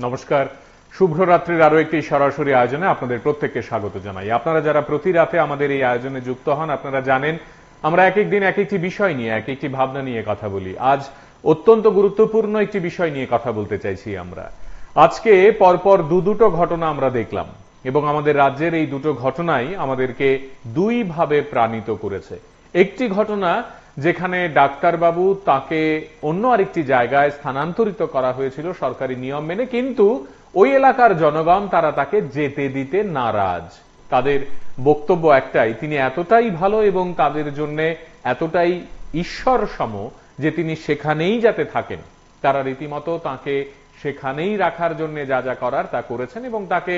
নমস্কার, শুভরাত্রির আরো একটি সরাসরি আয়োজনে আপনাদের প্রত্যেককে স্বাগত জানাই। আপনারা যারা প্রতি রাতে আমাদের এই আয়োজনে যুক্ত হন, আপনারা জানেন আমরা এক একদিন এক একটি বিষয় নিয়ে, এক একটি ভাবনা নিয়ে কথা বলি। আজ অত্যন্ত গুরুত্বপূর্ণ একটি বিষয় নিয়ে কথা বলতে চাইছি আমরা। আজকে পরপর দুটো ঘটনা আমরা দেখলাম এবং আমাদের রাজ্যের এই দুটো ঘটনাই আমাদেরকে দুই ভাবে প্রাণিত করেছে। একটি ঘটনা যেখানে ডাক্তারবাবু তাকে অন্য আরেকটি জায়গায় স্থানান্তরিত করা হয়েছিল সরকারি নিয়ম মেনে, কিন্তু ওই এলাকার জনগণ তারা তাকে যেতে দিতে নারাজ। তাদের বক্তব্য একটাই, তিনি এতটাই ভালো এবং তাদের জন্য এতটাই ঈশ্বর সম যে তিনি সেখানেই যাতে থাকেন। তারা রীতিমতো তাকে সেখানেই রাখার জন্য যা যা করার তা করেছেন এবং তাকে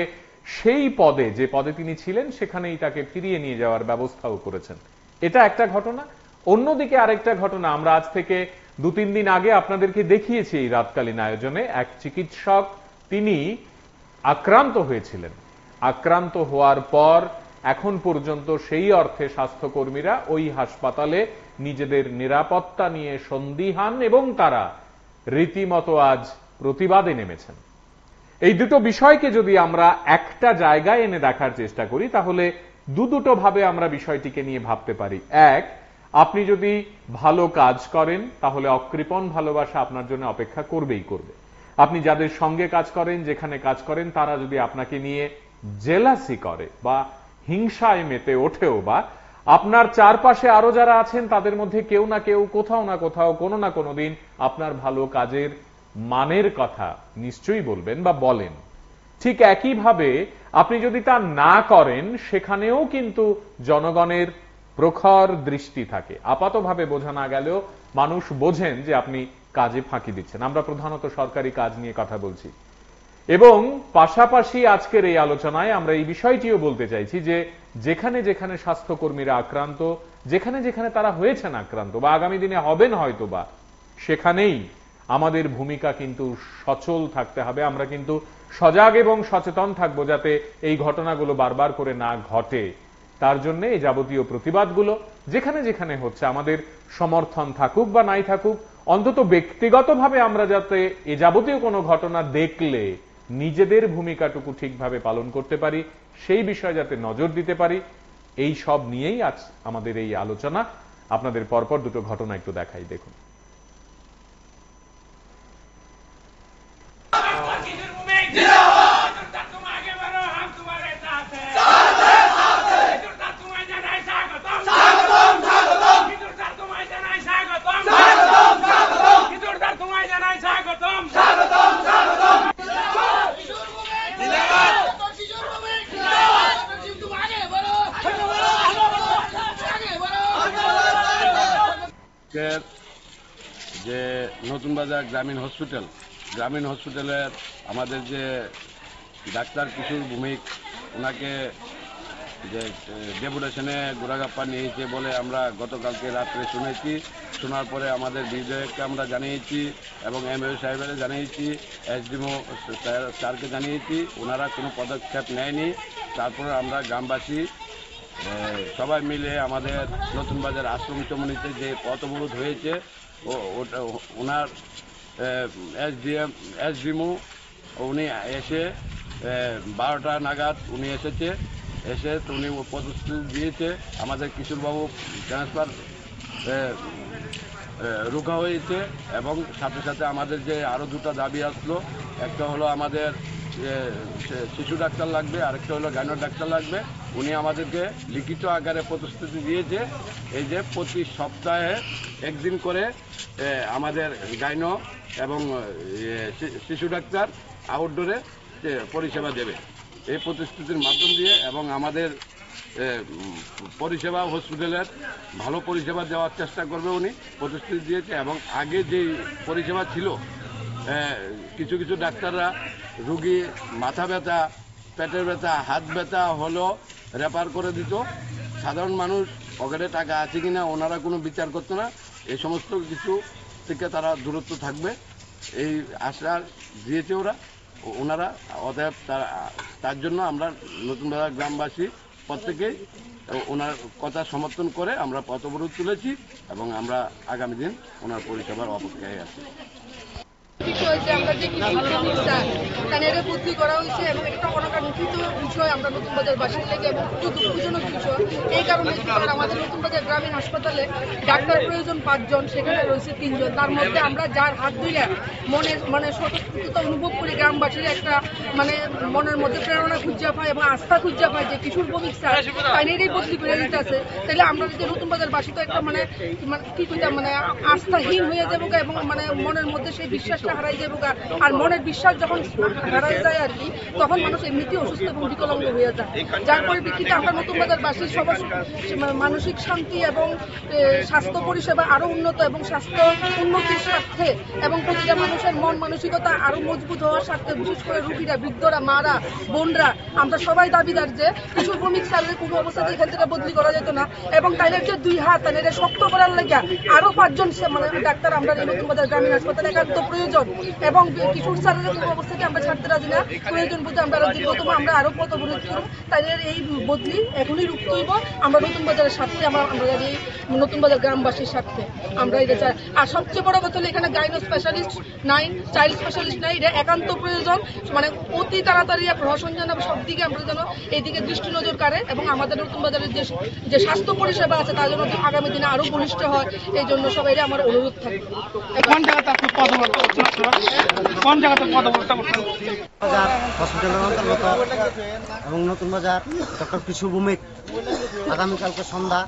সেই পদে, যে পদে তিনি ছিলেন সেখানেই তাকে ফিরিয়ে নিয়ে যাওয়ার ব্যবস্থাও করেছেন। এটা একটা ঘটনা। অন্যদিকে আরেকটা ঘটনা আমরা আজ থেকে 2-3 দিন আগে আপনাদেরকে দেখিয়েছি এই রাতকালীন আয়োজনে। এক চিকিৎসক তিনি আক্রান্ত হয়েছিলেন। আক্রান্ত হওয়ার পর এখন পর্যন্ত সেই অর্থে স্বাস্থ্যকর্মীরা ওই হাসপাতালে নিজেদের নিরাপত্তা নিয়ে সন্দিহান এবং তারা রীতিমতো আজ প্রতিবাদে নেমেছেন। এই দুটো বিষয়কে যদি আমরা একটা জায়গায় এনে দেখার চেষ্টা করি তাহলে দুটো ভাবে আমরা বিষয়টিকে নিয়ে ভাবতে পারি। এক, আপনি যদি ভালো কাজ করেন তাহলে অকৃপণ ভালোবাসা আপনার জন্য অপেক্ষা করবেই করবে। আপনি যাদের সঙ্গে কাজ করেন, যেখানে কাজ করেন, তারা যদি আপনাকে নিয়ে জেলাসি করে বা হিংসায় মেতে ওঠেও, বা আপনার চারপাশে আরো যারা আছেন তাদের মধ্যে কেউ না কেউ কোথাও না কোথাও কোনো না কোনো দিন আপনার ভালো কাজের মানের কথা নিশ্চয়ই বলবেন বা বলেন, ঠিক একইভাবে আপনি যদি তা না করেন সেখানেও কিন্তু জনগণের প্রখর দৃষ্টি থাকে। আপাতভাবে বোঝা না গেলেও মানুষ বোঝেন যে আপনি কাজে ফাঁকি দিচ্ছেন। আমরা প্রধানত সরকারি কাজ নিয়ে কথা বলছি এবং পাশাপাশি আজকের এই আলোচনায় আমরা এই বিষয়টিও বলতে চাইছি যে যেখানে যেখানে স্বাস্থ্যকর্মীরা আক্রান্ত, যেখানে যেখানে তারা হয়েছেন আক্রান্ত বা আগামী দিনে হবেন হয়তো বা, সেখানেই আমাদের ভূমিকা কিন্তু সচল থাকতে হবে। আমরা কিন্তু সজাগ এবং সচেতন থাকবো যাতে এই ঘটনাগুলো বারবার করে না ঘটে। তার জন্য এই যাবতীয় প্রতিবাদগুলো যেখানে যেখানে হচ্ছে আমাদের সমর্থন থাকুক বা নাই থাকুক, অন্তত ব্যক্তিগতভাবে আমরা যাতে এ যাবতীয় কোনো ঘটনা দেখলে নিজেদের ভূমিকাটুকু ঠিকভাবে পালন করতে পারি, সেই বিষয়ে যাতে নজর দিতে পারি, এই সব নিয়েই আজ আমাদের এই আলোচনা। আপনাদের পরপর দুটো ঘটনা একটু দেখাই, দেখুন। যে নতুন বাজার গ্রামীণ হসপিটালের আমাদের যে ডাক্তার কিশোর ভৌমিক, ওনাকে যে ডেপুটেশনে গোড়াগাপ্পা নিয়েছে বলে আমরা গতকালকে রাত্রে শুনেছি। শোনার পরে আমাদের বিধায়ককে আমরা জানিয়েছি এবং এমএলএ সাহেবের জানিয়েছি, এসডিএমও স্যারকে জানিয়েছি। ওনারা কোনো পদক্ষেপ নেয়নি। তারপরে আমরা গ্রামবাসী সবাই মিলে আমাদের নতুন বাজার আশ্রম চমনিতে যে পথ অবরোধ হয়েছে, ওটা ওনার এসডিএমও উনি এসে 12টা নাগাদ উনি এসে উনি প্রতিশ্রুতি দিয়েছে আমাদের কিশোরবাবু ট্রান্সফার রোকা হয়েছে এবং সাথে সাথে আমাদের যে আরও দুটো দাবি আসলো, একটা হলো আমাদের শিশু ডাক্তার লাগবে, আরেকটা হলো গাইনো ডাক্তার লাগবে। উনি আমাদেরকে লিখিত আকারে প্রতিশ্রুতি দিয়েছে এই যে প্রতি সপ্তাহে একদিন করে আমাদের গাইনো এবং শিশু ডাক্তার আউটডোরে পরিষেবা দেবে, এই প্রতিশ্রুতির মাধ্যম দিয়ে। এবং আমাদের পরিষেবা হসপিটালের ভালো পরিষেবা দেওয়ার চেষ্টা করবে উনি প্রতিশ্রুতি দিয়েছে। এবং আগে যে পরিষেবা ছিল, কিছু কিছু ডাক্তাররা রুগী মাথা ব্যথা, পেটের ব্যথা, হাত ব্যথা হলো রেফার করে দিত। সাধারণ মানুষ পকেটে টাকা আছে কিনা ওনারা কোনো বিচার করতো না। এই সমস্ত কিছু থেকে তারা দূরত্ব থাকবে এই আশা দিয়েছে ওনারা। অতএব তার জন্য আমরা নতুন বাজার গ্রামবাসী প্রত্যেকেই ওনার কথা সমর্থন করে আমরা পথ অবরোধ তুলেছি এবং আমরা আগামী দিন ওনার পরিষেবার অপেক্ষায় আছি। বিষয় যে আমরা যে কিছু স্যার তাদের বদলি করা হয়েছে এবং একটা অনাকাঙ্ক্ষিত বিষয় আমরা নতুন বাজার বাসীর লেগে এবং খুব দুঃখজনক বিষয়। এই কারণে আমাদের নতুন বাজার গ্রামীণ হাসপাতালে ডাক্তার প্রয়োজন 5 জন, সেখানে রয়েছে 3 জন। তার মধ্যে আমরা যার হাত ধুইলে মানে স্বতঃস্ফূর্ততা অনুভব করি, গ্রামবাসীর একটা মনের মধ্যে প্রেরণা খুঁজে পায় এবং আস্থা খুঁজে পায় যে কিশোর ভৌমিক স্যার তাইনেরই বদলি করে দিতে আছে। তাহলে আমরা যদি নতুন বাজার বাসী তো একটা কি কইতাম আস্থাহীন হয়ে যাবো এবং মনের মধ্যে সেই বিশ্বাসটা হারাই যাবো। আর মনের বিশ্বাস যখন হারাই যায় আর কি, তখন মানুষ এমনিতেই অসুস্থ এবং বিকলাঙ্গ হয়ে যায়। যার পরিপ্রেক্ষিতে আমরা নতুন বাজার বাসীর সবার মানসিক শান্তি এবং স্বাস্থ্য পরিষেবা আরো উন্নত এবং স্বাস্থ্য উন্নতির স্বার্থে এবং প্রতিটা মানুষের মন মানসিকতা আরো মজবুত হওয়ার স্বার্থে, বিশেষ করে রোগীরা, বৃদ্ধরা, মারা, বোনরা, আমরা সবাই দাবিদার যে কিশোর ভৌমিক স্যারের কোনো অবস্থাতে এখান থেকে বদলি করা যেত না এবং তাইদের যে 2 হাত তাদের শক্ত করার লেগে আরো 5 জন ডাক্তার আমরা এই নতুন বাজার গ্রামীণ হাসপাতালে একান্ত প্রয়োজন এবং কিশোর স্যারের কোনো অবস্থাতে আমরা ছাড়তে রাজি না। প্রয়োজন বুঝে আমরা দীর্ঘতম আমরা আরো পথ অবরোধ করব। তাদের এই বদলি এখনই রুখতে হইব। আমরা নতুন বাজারের স্বার্থে, আমরা এই নতুন বাজার গ্রামবাসীর স্বার্থে আমরা এটা চাই। আর সবচেয়ে বড় কথা হলো এখানে গাইনো স্পেশালিস্ট নাই, চাইল্ড স্পেশালিস্ট নাই, এটা একান্ত প্রয়োজন। অতি তাড়াতাড়ি প্রশাসন যেন সব দিকে আমরা যেন এইদিকে দৃষ্টি নজর কাড়ে এবং আমাদের নতুন বাজারের যে স্বাস্থ্য পরিষেবা আছে তার জন্য আগামী দিনে আরো বলিষ্ঠ হয়। এই জন্য সবাই আমার অনুরোধ থাকবে। কোন জায়গাতে আপনি পদবর্তন করছেন? কোন জায়গাতে পদবর্তন করছেন? বাজার হসপিটালের অন্তর্গত এবং নতুন বাজার ডক্টর কিশোর ভৌমিক আগামীকালকে সন্ধ্যা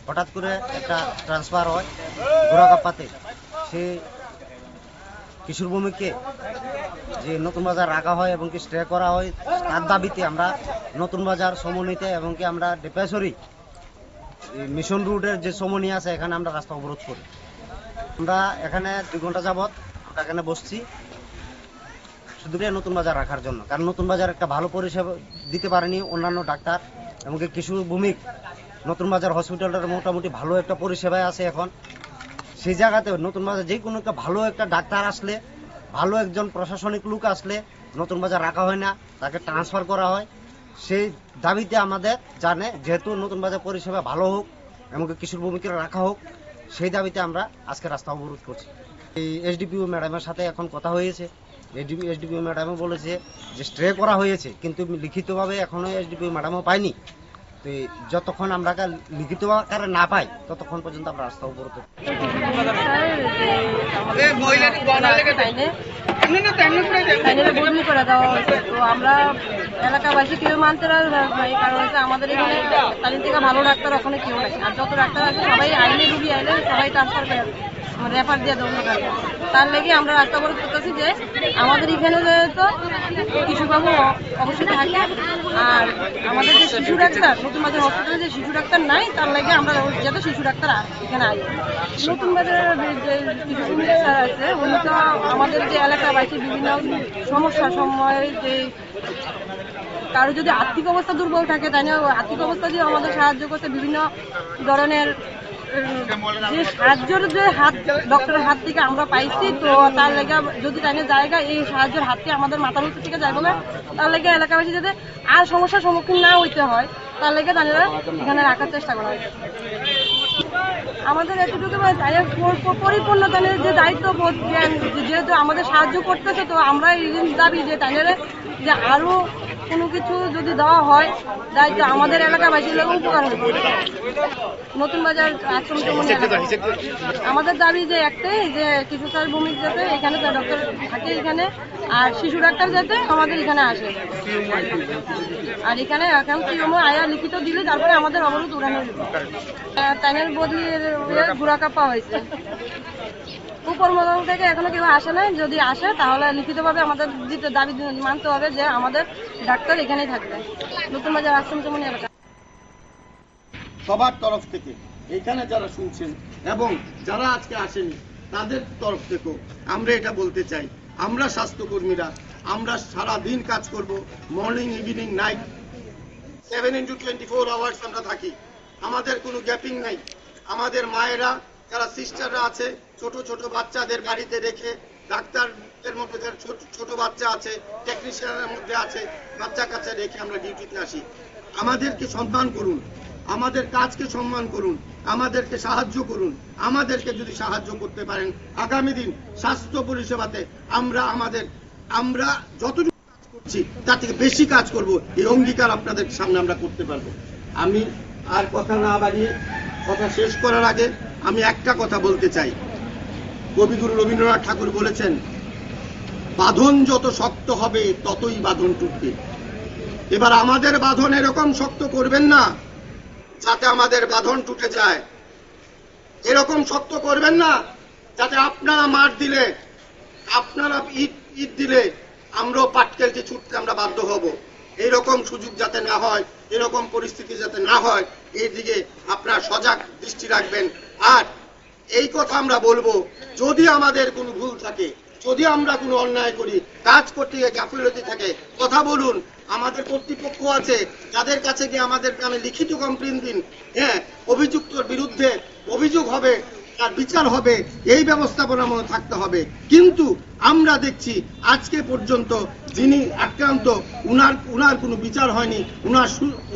হঠাৎ করে একটা ট্রান্সফার হয় গোড়াকাপ্পাতে। সে কিশোর ভৌমিককে যে নতুন বাজার রাখা হয় এবং কি স্টে করা হয়, তার দাবিতে আমরা নতুন বাজার সমন্বিতে এবং কি আমরা ডেপেশ্বরী মিশন রুটের যে সমনি আছে এখানে আমরা রাস্তা অবরোধ করি। আমরা এখানে 2 ঘন্টা যাবৎ আমরা এখানে বসছি শুধু নতুন বাজার রাখার জন্য, কারণ নতুন বাজার একটা ভালো পরিষেবা দিতে পারেনি অন্যান্য ডাক্তার এবং কিশোর ভৌমিক নতুন বাজার হসপিটালটার মোটামুটি ভালো একটা পরিষেবায় আছে এখন। সেই জায়গাতে নতুন বাজার যে কোনো একটা ভালো একটা ডাক্তার আসলে, ভালো একজন প্রশাসনিক লোক আসলে নতুন বাজার রাখা হয় না, তাকে ট্রান্সফার করা হয়। সেই দাবিতে আমাদের জানে যেহেতু নতুন বাজার পরিষেবা ভালো হোক এবং কিশোর ভৌমিকরা রাখা হোক, সেই দাবিতে আমরা আজকে রাস্তা অবরোধ করছি। এই এসডিপিও ম্যাডামের সাথে এখন কথা হয়েছে। এসডিপিও ম্যাডামও বলেছে যে স্টে করা হয়েছে, কিন্তু লিখিতভাবে এখনো এসডিপিও ম্যাডামও পাইনি। তো যতক্ষণ আমরা লিখিত আকারে না পাই ততক্ষণ পর্যন্ত আমরা রাস্তা অবরোধ করব। বদলি করে দেওয়া হয়েছে, তো আমরা এলাকাবাসী কেউ মানতে পারি, কারণ হচ্ছে আমাদের এখানে তালিম থেকে ভালো ডাক্তার ওখানে কেউ নাই। আর যত ডাক্তার আছে সবাই আইনে রুগী আইলে সবাই ট্রান্সফার করে রেফার দিয়ে দেবো। তার লেগে আমরা রাস্তা অবরোধ করতেছি যে আমাদের এখানে যেহেতু কিশোরবাবু অবশ্যই থাকে, আর আমাদের যে শিশু ডাক্তার নতুন বাজার হসপিটালে যে শিশু ডাক্তার নাই, তার লাগে আমরা যাতে শিশু ডাক্তার এখানে আই। নতুন বাজারের যে কিছু স্যার আছে উনি তো আমাদের যে এলাকাবাসী বিভিন্ন সমস্যার সময় যে কারো যদি আর্থিক অবস্থা দুর্বল থাকে, তাই না আর্থিক অবস্থা দিয়ে আমাদের সাহায্য করতে বিভিন্ন ধরনের যে সাহায্যের যে হাত ডক্টরের হাত থেকে আমরা পাইছি। তো তার লেগে যদি তাই জায়গা এই সাহায্যের হাতকে আমাদের মাথার উপর থেকে যাইব না, তার লেগে এলাকাবাসী যাতে আর সমস্যার সম্মুখীন না হইতে হয় তার লেগে তাদের এখানে রাখার চেষ্টা করা হয়েছে। আমাদের এতটুকু পরিপূর্ণ তাদের যে দায়িত্ববোধ যেহেতু আমাদের সাহায্য করতেছে, তো আমরা এই দাবি যে তাদের যে আরো কোনো কিছু যদি দেওয়া হয় দায়িত্ব আমাদের এলাকাবাসীর লোক উপকার হবে। নতুন বাজার আশ্রম আমাদের দাবি যে একটাই যে কিশোর স্যার ভৌমিক যাতে এখানে ডক্টর থাকে এখানে, আর শিশু ডাক্তার যাতে আমাদের এখানে আসে। আর এখানে এখন আয়া লিখিত দিলে তারপরে আমাদের অবরোধ উড়ানো টাইমের বদলি গোড়াকাপ্পা হয়েছে। উপর মহল থেকে এখনো কেউ আসে নাই, যদি আসে তাহলে লিখিতভাবে আমাদের দাবি মানতে হবে যে আমাদের ডাক্তার এখানেই থাকবে নতুন বাজার আশ্রম চমনি এলাকা। সবার তরফ থেকে এখানে যারা শুনছেন এবং যারা আজকে আসেনি তাদের তরফ থেকেও আমরা এটা বলতে চাই, আমরা স্বাস্থ্যকর্মীরা আমরা সারা দিন কাজ করব, morning evening night 7x24 hours আমরা থাকি, আমাদের কোনো গ্যাপিং নাই। আমাদের মায়েরা যারা সিস্টাররা আছে ছোট ছোট বাচ্চাদের বাড়িতে রেখে, ডাক্তারের মধ্যে যারা ছোট বাচ্চা আছে, টেকনিশিয়ানের মধ্যে আছে, বাচ্চা কাচ্চা রেখে আমরা ডিউটিতে আসি। আমাদেরকে সম্মান করুন, আমাদের কাজকে সম্মান করুন, আমাদেরকে সাহায্য করুন। আমাদেরকে যদি সাহায্য করতে পারেন, আগামী দিন স্বাস্থ্য পরিষেবাতে আমরা যতটুকু কাজ করছি তার থেকে বেশি কাজ করব, এই অঙ্গীকার আপনাদের সামনে আমরা করতে পারবো। আমি আর কথা না বাড়িয়ে কথা শেষ করার আগে আমি একটা কথা বলতে চাই। কবিগুরু রবীন্দ্রনাথ ঠাকুর বলেছেন, বাঁধন যত শক্ত হবে ততই বাঁধন টুটবে। এবার আমাদের বাঁধন এরকম শক্ত করবেন না যাতে আমাদের বাঁধন টুটে যায়, এরকম শক্ত করবেন না যাতে আপনারা মার দিলে, আপনারা ইট দিলে আমরাও পাটকেলটি ছুটতে আমরা বাধ্য হব। এইরকম সুযোগ যাতে না হয়, এরকম পরিস্থিতি যাতে না হয়, এই দিকে আপনারা সজাগ দৃষ্টি রাখবেন। আর এই কথা আমরা বলবো, যদি আমাদের কোনো ভুল থাকে, যদি আমরা কোনো অন্যায় করি, কাজ করতে গিয়ে গাফিলতি থাকে, কথা বলুন। আমাদের কর্তৃপক্ষ আছে, যাদের কাছে গিয়ে আমাদের গ্রামে লিখিত কমপ্লেন দিন। হ্যাঁ, অভিযুক্তর বিরুদ্ধে অভিযোগ হবে, তার বিচার হবে, এই ব্যবস্থাপনা মনে থাকতে হবে। কিন্তু আমরা দেখছি আজকে পর্যন্ত যিনি আক্রান্ত, উনার কোনো বিচার হয়নি।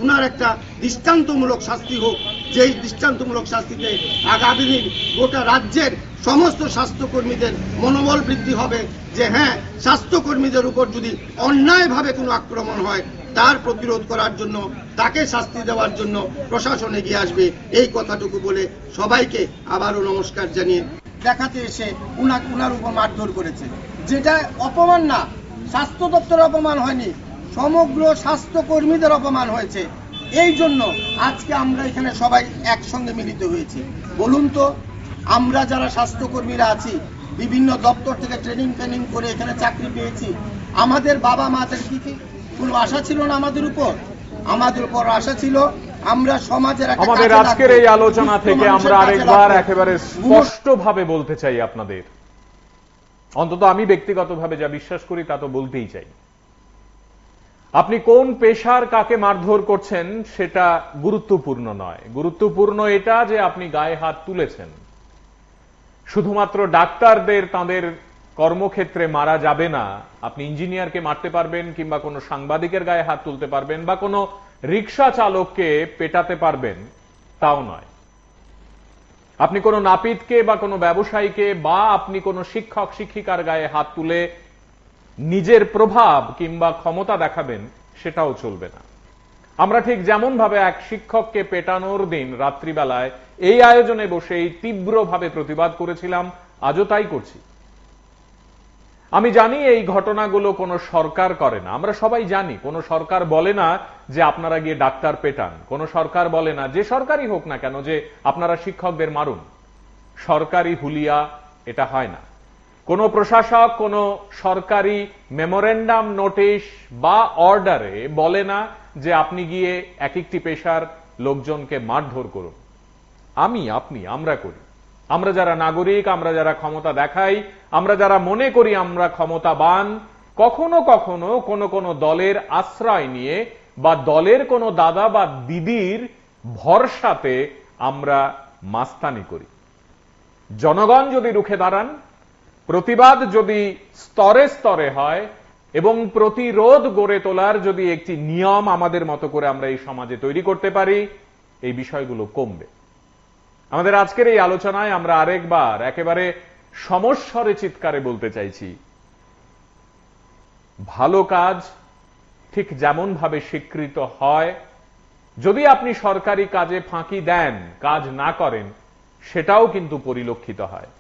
উনার একটা দৃষ্টান্তমূলক শাস্তি হোক, যেই দৃষ্টান্তমূলক শাস্তিতে আগামী দিন গোটা রাজ্যের সমস্ত স্বাস্থ্যকর্মীদের মনোবল বৃদ্ধি হবে যে হ্যাঁ, স্বাস্থ্যকর্মীদের উপর যদি অন্যায়ভাবে কোনো আক্রমণ হয়, তার প্রতিরোধ করার জন্য, তাকে শাস্তি দেওয়ার জন্য প্রশাসন এগিয়ে আসবে। এই কথাটুকু বলে সবাইকে আবারও নমস্কার জানিয়ে দেখাতে এসে উনার উপর মারধর করেছে, যেটা অপমান না, স্বাস্থ্য দপ্তরের অপমান হয়নি, সমগ্র স্বাস্থ্যকর্মীদের অপমান হয়েছে। এই জন্য আজকে আমরা এখানে সবাই একসঙ্গে মিলিত হয়েছি। বলুন তো, আমরা যারা স্বাস্থ্যকর্মীরা আছি, বিভিন্ন দপ্তর থেকে ট্রেনিং করে এখানে চাকরি পেয়েছি, আমাদের বাবা মাদের কি কোনো আশা ছিল না আমাদের উপর? আমাদের উপর আশা ছিল আমরা সমাজের আমাদের আজকের এই আলোচনা থেকে আমরা আরেকবার একেবারে স্পষ্টভাবে বলতে চাই আপনাদের, অন্তত আমি ব্যক্তিগতভাবে যা বিশ্বাস করি তা তো বলতেই চাই। আপনি কোন পেশার কাকে মারধর করছেন সেটা গুরুত্বপূর্ণ নয়, গুরুত্বপূর্ণ এটা যে আপনি গায়ে হাত তুলেছেন। শুধুমাত্র ডাক্তারদের তাদের কর্মক্ষেত্রে মারা যাবে না, আপনি ইঞ্জিনিয়ারকে মারতে পারবেন, কিংবা কোনো সাংবাদিকের গায়ে হাত তুলতে পারবেন, বা কোনো রিক্সা চালককে পেটাতে পারবেন, তাও নয়। আপনি কোনো নাপিতকে বা কোনো ব্যবসায়ীকে বা আপনি কোনো শিক্ষক শিক্ষিকার গায়ে হাত তুলে নিজের প্রভাব কিংবা ক্ষমতা দেখাবেন, সেটাও চলবে না। আমরা ঠিক যেমন ভাবে এক শিক্ষককে পেটানোর দিন রাত্রিবেলায় এই আয়োজনে বসেই তীব্রভাবে প্রতিবাদ করেছিলাম, আজও তাই করছি। আমি জানি এই ঘটনাগুলো কোনো সরকার করে না, আমরা সবাই জানি কোনো সরকার বলে না যে আপনারা গিয়ে ডাক্তার পেটান, কোনো সরকার বলে না, যে সরকারই হোক না কেন, যে আপনারা শিক্ষকদের মারুন। সরকারি হুলিয়া এটা হয় না। কোনো প্রশাসক কোনো সরকারি মেমোরেন্ডাম, নোটিশ বা অর্ডারে বলে না যে আপনি গিয়ে এক একটি পেশার লোকজনকে মারধর করুন। আমি, আপনি, আমরা করি। আমরা যারা নাগরিক, আমরা যারা ক্ষমতা দেখাই, আমরা যারা মনে করি আমরা ক্ষমতাবান, কখনো কখনো কোনো কোনো দলের আশ্রয় নিয়ে বা দলের কোনো দাদা বা দিদির ভরসাতে আমরা মাস্তানি করি। জনগণ যদি রুখে দাঁড়ান, প্রতিবাদ যদি স্তরে স্তরে হয় এবং প্রতিরোধ গড়ে তোলার যদি একটি নিয়ম আমাদের মতো করে আমরা এই সমাজে তৈরি করতে পারি, এই বিষয়গুলো কমবে। আমাদের আজকের এই আলোচনায় আমরা আরেকবার একেবারে সমস্বরে চিৎকারে বলতে চাইছি, ভালো কাজ ঠিক যেমন ভাবে স্বীকৃত হয়, যদি আপনি সরকারি কাজে ফাঁকি দেন, কাজ না করেন, সেটাও কিন্তু পরিলক্ষিত হয়।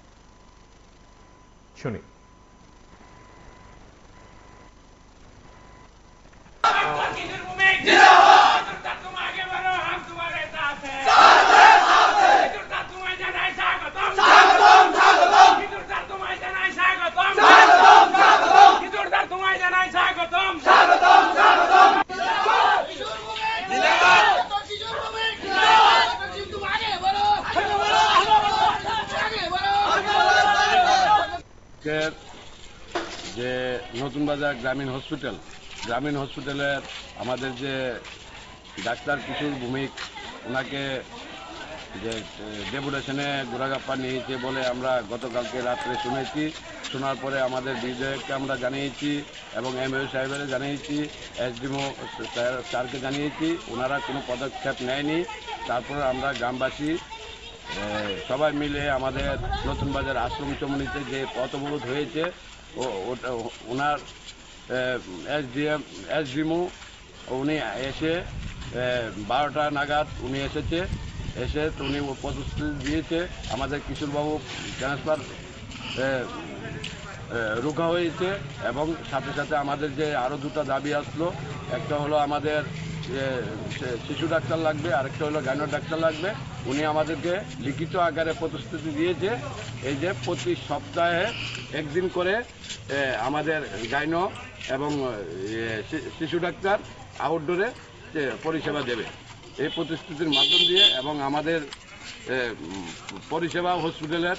শুনি। যে নতুন বাজার গ্রামীণ হসপিটালের আমাদের যে ডাক্তার কিশোর ভৌমিক, ওনাকে যে ডেপুটেশনে গোড়াগাপ্পা নিয়েছে বলে আমরা গতকালকে রাত্রে শুনেছি। শোনার পরে আমাদের বিধায়ককে আমরা জানিয়েছি এবং এমএলএ সাহেবের জানিয়েছি, এসডিএমও স্যারকে জানিয়েছি, ওনারা কোনো পদক্ষেপ নেয়নি। তারপর আমরা গ্রামবাসী সবাই মিলে আমাদের নতুন বাজার আশ্রম চমনিতে যে পথ অবরোধ হয়েছে ওটা ওনার এসডিএমও উনি এসে 12টা নাগাদ উনি এসে তো উনি প্রতিশ্রুতি দিয়েছে আমাদের কিশোরবাবু ট্রান্সফার রোকা হয়েছে এবং সাথে সাথে আমাদের যে আরও দুটো দাবি আসলো, একটা হলো আমাদের শিশু ডাক্তার লাগবে, আরেকটা হলো গাইনো ডাক্তার লাগবে। উনি আমাদেরকে লিখিত আকারে প্রতিশ্রুতি দিয়েছে এই যে প্রতি সপ্তাহে একদিন করে আমাদের গাইনো এবং শিশু ডাক্তার আউটডোরে পরিষেবা দেবে। এই প্রতিশ্রুতির মাধ্যম দিয়ে এবং আমাদের পরিষেবা হসপিটালের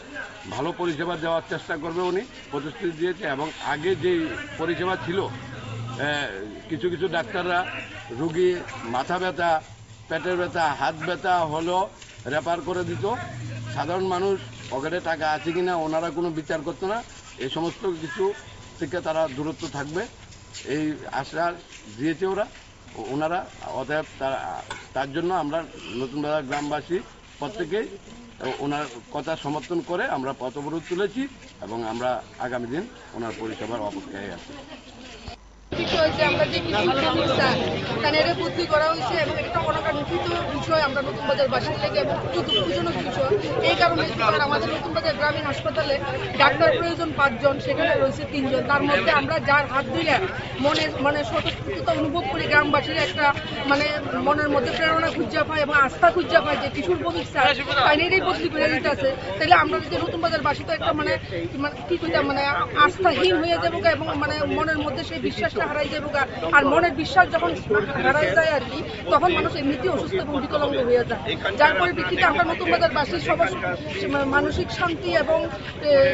ভালো পরিষেবা দেওয়ার চেষ্টা করবে উনি প্রতিশ্রুতি দিয়েছে। এবং আগে যে পরিষেবা ছিল, কিছু কিছু ডাক্তাররা রুগী মাথা ব্যথা, পেটের ব্যথা, হাত ব্যথা হলো রেফার করে দিত। সাধারণ মানুষ পকেটে টাকা আছে কিনা ওনারা কোনো বিচার করতো না। এই সমস্ত কিছু থেকে তারা দূরত্ব থাকবে এই আশ্বাস দিয়েছে ওনারা। অতএব তার জন্য আমরা নতুন বাজার গ্রামবাসী প্রত্যেকেই ওনার কথা সমর্থন করে আমরা পথ অবরোধ তুলেছি এবং আমরা আগামী দিন ওনার পরিষেবার অপেক্ষায় আছি। আমরা যে কিছু বুদ্ধি করা হয়েছে এবং একটা অনাকাঙ্ক্ষিত বিষয় আমরা নতুন বাজার বাসীর লেগে এবং খুব দুঃখজনক বিষয়। এই কারণে আমাদের নতুন বাজার গ্রামীণ হাসপাতালে ডাক্তার প্রয়োজন 5 জন, সেখানে রয়েছে 3 জন। তার মধ্যে আমরা যার হাত দিলে মনে স্বতঃস্ফূর্ততা অনুভব করি, গ্রামবাসীর একটা মনের মধ্যে প্রেরণা খুঁজা পায় এবং আস্থা খুঁজা পায় যে কিশোর ভৌমিক স্যার ফাইনালি বদলি করে দিতে আছে। তাহলে আমরা যদি নতুন বাজার বাসী তো একটা কি কইতাম আস্থাহীন হয়ে যাবো এবং মনের মধ্যে সেই বিশ্বাসটা হারাই যাবো। আর মনের বিশ্বাস যখন হারাই যায় আর কি, তখন মানুষ এমনিতে অসুস্থ এবং বিকলাঙ্গ হয়ে যায়। যার পরিপ্রেক্ষিতে আমরা নতুন বাজার বাসীর সবার মানসিক শান্তি এবং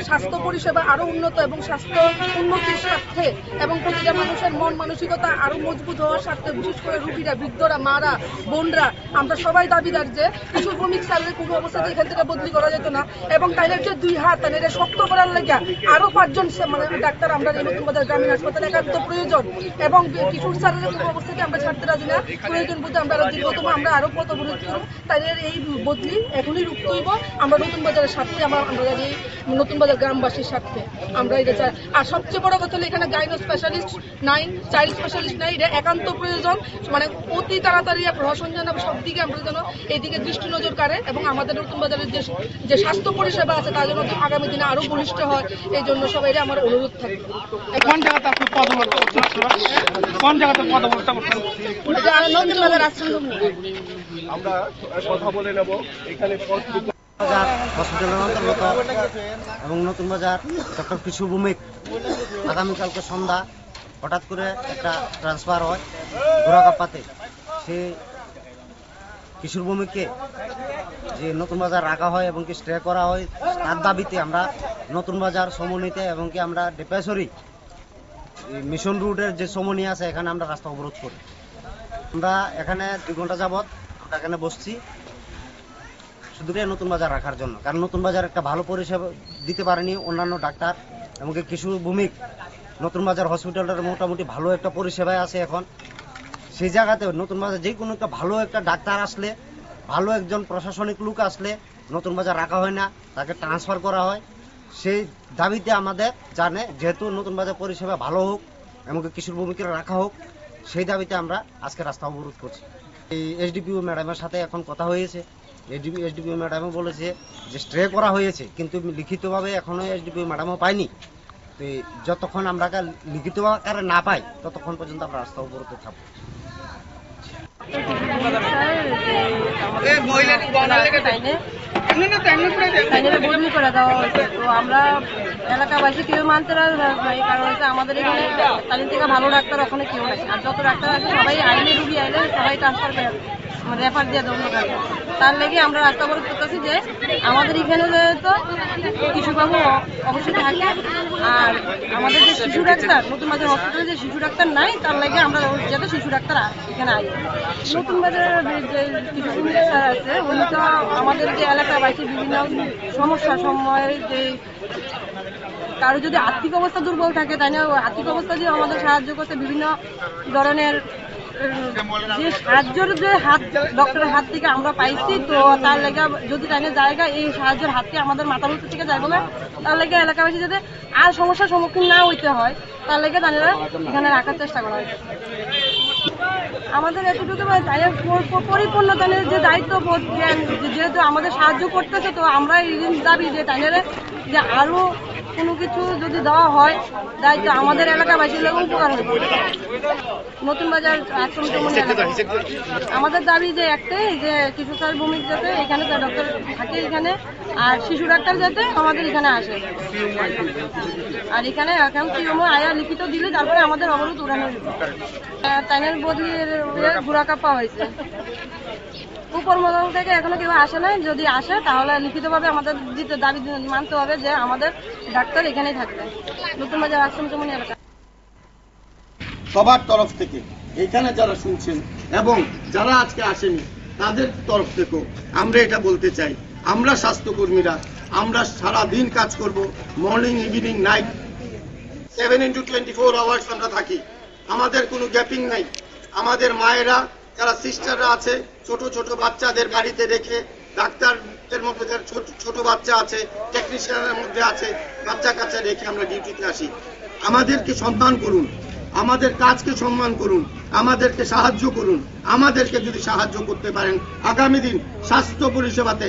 স্বাস্থ্য পরিষেবা আরো উন্নত এবং স্বাস্থ্য উন্নতির স্বার্থে এবং প্রতিটা মানুষের মন মানসিকতা আরো মজবুত হওয়ার স্বার্থে, বিশেষ করে রোগীরা, বৃদ্ধরা, মারা, বোনরা, আমরা সবাই দাবিদার যে কিশোর ভৌমিক স্যারের কোনো অবস্থাতে এখান থেকে বদলি করা যেত না। এবং তাইলে যে 2 হাত এটা শক্ত করার লেগে আরো 5 জন ডাক্তার আমরা নতুন বাজার গ্রামীণ হাসপাতালে একান্ত প্রয়োজন। এবং কিশোর স্যারের কোনো অবস্থাতে আমরা ছাড়তে রাজি না। প্রয়োজন বলতে আমরা দীর্ঘতম আমরা আরো পথ অবরোধ করব। তাইলে এই বদলি এখনই রুখতে হইব। আমরা নতুন বাজারের স্বার্থে, আমরা এই নতুন বাজার গ্রামবাসীর স্বার্থে আমরা এটা চাই। আর সবচেয়ে বড় কথা হলো এখানে গাইনো স্পেশালিস্ট নাই, চাইল্ড স্পেশালিস্ট নাই, এটা একান্ত প্রয়োজন। অতি তাড়াতাড়ি প্রশাসন যেন সব দিকে আমরা যেন এইদিকে দৃষ্টি নজর কাড়ে এবং আমাদের নতুন বাজারের যে স্বাস্থ্য পরিষেবা আছে তার জন্য আগামী দিনে আরো বলিষ্ঠ হয়। এই জন্য সবাই আমার অনুরোধ থাকবে। কোন জায়গাতে আপনি পদমর্তন করছেন? কোন জায়গাতে পদমর্তন করছেন? নতুন বাজার আশ্রম আমরা কথা বলে নেব এখানে বাজার হসপিটালের অন্তর্গত এবং নতুন বাজার ডক্টর কিশোর ভৌমিক আগামীকালকে সন্ধ্যা হঠাৎ করে একটা ট্রান্সফার হয় গোড়াগাপ্পাতে। সে কিশোর ভৌমিককে যে নতুন বাজার রাখা হয় এবং কি স্টে করা হয়, তার দাবিতে আমরা নতুন বাজার সমনিতে এবং কি আমরা ডেপেশ্বরী মিশন রুটের যে সমনি আছে এখানে আমরা রাস্তা অবরোধ করি। আমরা এখানে 2 ঘন্টা যাবৎ আমরা এখানে বসছি শুধুটাই নতুন বাজার রাখার জন্য। কারণ নতুন বাজার একটা ভালো পরিষেবা দিতে পারেনি অন্যান্য ডাক্তার, এমনকি কিশোর ভৌমিক নতুন বাজার হসপিটালের মোটামুটি ভালো একটা পরিষেবায় আছে এখন। সেই জায়গাতে নতুন বাজার যে কোনো একটা ভালো একটা ডাক্তার আসলে, ভালো একজন প্রশাসনিক লোক আসলে নতুন বাজার রাখা হয় না, তাকে ট্রান্সফার করা হয়। সেই দাবিতে আমাদের জানে যেহেতু নতুন বাজার পরিষেবা ভালো হোক, এমনকি কিশোর ভৌমিকের রাখা হোক, সেই দাবিতে আমরা আজকে রাস্তা অবরোধ করছি। এই এসডিপিও ম্যাডামের সাথে এখন কথা হয়েছে। এসডিপিও ম্যাডামও বলেছে যে স্টে করা হয়েছে, কিন্তু লিখিতভাবে এখনো এসডিপিও ম্যাডামও পাইনি। তো যতক্ষণ আমরা লিখিত আকারে না পাই ততক্ষণ পর্যন্ত আমরা রাস্তা অবরোধে থাকবো। বদলি করে দেওয়া হয়েছে, তো আমরা এলাকাবাসী কেউ মানতে রাজি নাই। কারণ হচ্ছে আমাদের এখানে তালিম থেকে ভালো ডাক্তার ওখানে কেউ নাই। আর যত ডাক্তার আছে সবাই আইলে রুগী আইলে সবাই ট্রান্সফার করে রেফার দিয়ে দেবো ওখানে। তার লেগে আমরা রাস্তা অবরোধ করতেছি যে আমাদের এখানে তো শিশুবাবু অবশ্যই থাকে, আর আমাদের যে শিশু ডাক্তার নতুন বাজার হসপিটালে যে শিশু ডাক্তার নাই, তার লাগে আমরা যাতে শিশু ডাক্তার এখানে আই। নতুন বাজারের যে শিশু ডাক্তার আছে উনি তো আমাদের যে এলাকাবাসী বিভিন্ন সমস্যার সময় যে কারো যদি আর্থিক অবস্থা দুর্বল থাকে, তাই না আর্থিক অবস্থা দিয়ে আমাদের সাহায্য করতে বিভিন্ন ধরনের যে সাহায্যের যে হাত ডক্টরের হাত থেকে আমরা পাইছি, তো তার লেগে যদি তাই জায়গা এই সাহায্যের হাতকে আমাদের মাথার উপর থেকে যায় বলে তার লেগে এলাকাবাসী যাতে আর সমস্যার সম্মুখীন না হইতে হয় তার লেগে তারা এখানে রাখার চেষ্টা করা হয়েছে। আমাদের এতটুকু পরিপূর্ণ তাদের যে দায়িত্ববোধ যেহেতু আমাদের সাহায্য করতেছে, তো আমরা এই দাবি যে তাদের যে আরো কোনো কিছু যদি দেওয়া হয় দায়িত্ব আমাদের এলাকাবাসীর লোক উপকার হবে। নতুন বাজার আশ্রম চমনি আমাদের দাবি যে একটাই যে কিছু স্বাস্থ্য ভূমিক যাতে এখানে ডক্টর থাকে এখানে, আর শিশু ডাক্তার যাতে আমাদের এখানে আসে, আর এখানে এখন পিএমও আয়া লিখিত দিলে তারপরে আমাদের অবরোধ উড়ানো তাইনের বদলির ঘোরা কাপ্পা হয়েছে। উপর মহল থেকে এখনো কেউ আসে নাই, যদি আসে তাহলে লিখিতভাবে আমাদের দিতে দাবি মানতে হবে যে আমাদের ডাক্তার এখানেই থাকবে নতুন বাজার আশ্রম চমনি এলাকা। সবার তরফ থেকে এখানে যারা শুনছেন এবং যারা আজকে আসেনি তাদের তরফ থেকেও আমরা এটা বলতে চাই, আমরা স্বাস্থ্যকর্মীরা আমরা সারা দিন কাজ করব, morning evening night 7x24 hours আমরা থাকি, আমাদের কোনো গ্যাপিং নাই। আমাদের মায়েরা যারা সিস্টাররা আছে ছোট ছোট বাচ্চাদের বাড়িতে রেখে, ডাক্তারদের মধ্যে যারা ছোট বাচ্চা আছে, টেকনিশিয়ানের মধ্যে আছে, বাচ্চা কাচ্চা রেখে আমরা ডিউটিতে আসি। আমাদেরকে সম্মান করুন, আমাদের কাজকে সম্মান করুন, আমাদেরকে সাহায্য করুন। আমাদেরকে যদি সাহায্য করতে পারেন আগামী দিন স্বাস্থ্য পরিষেবাতে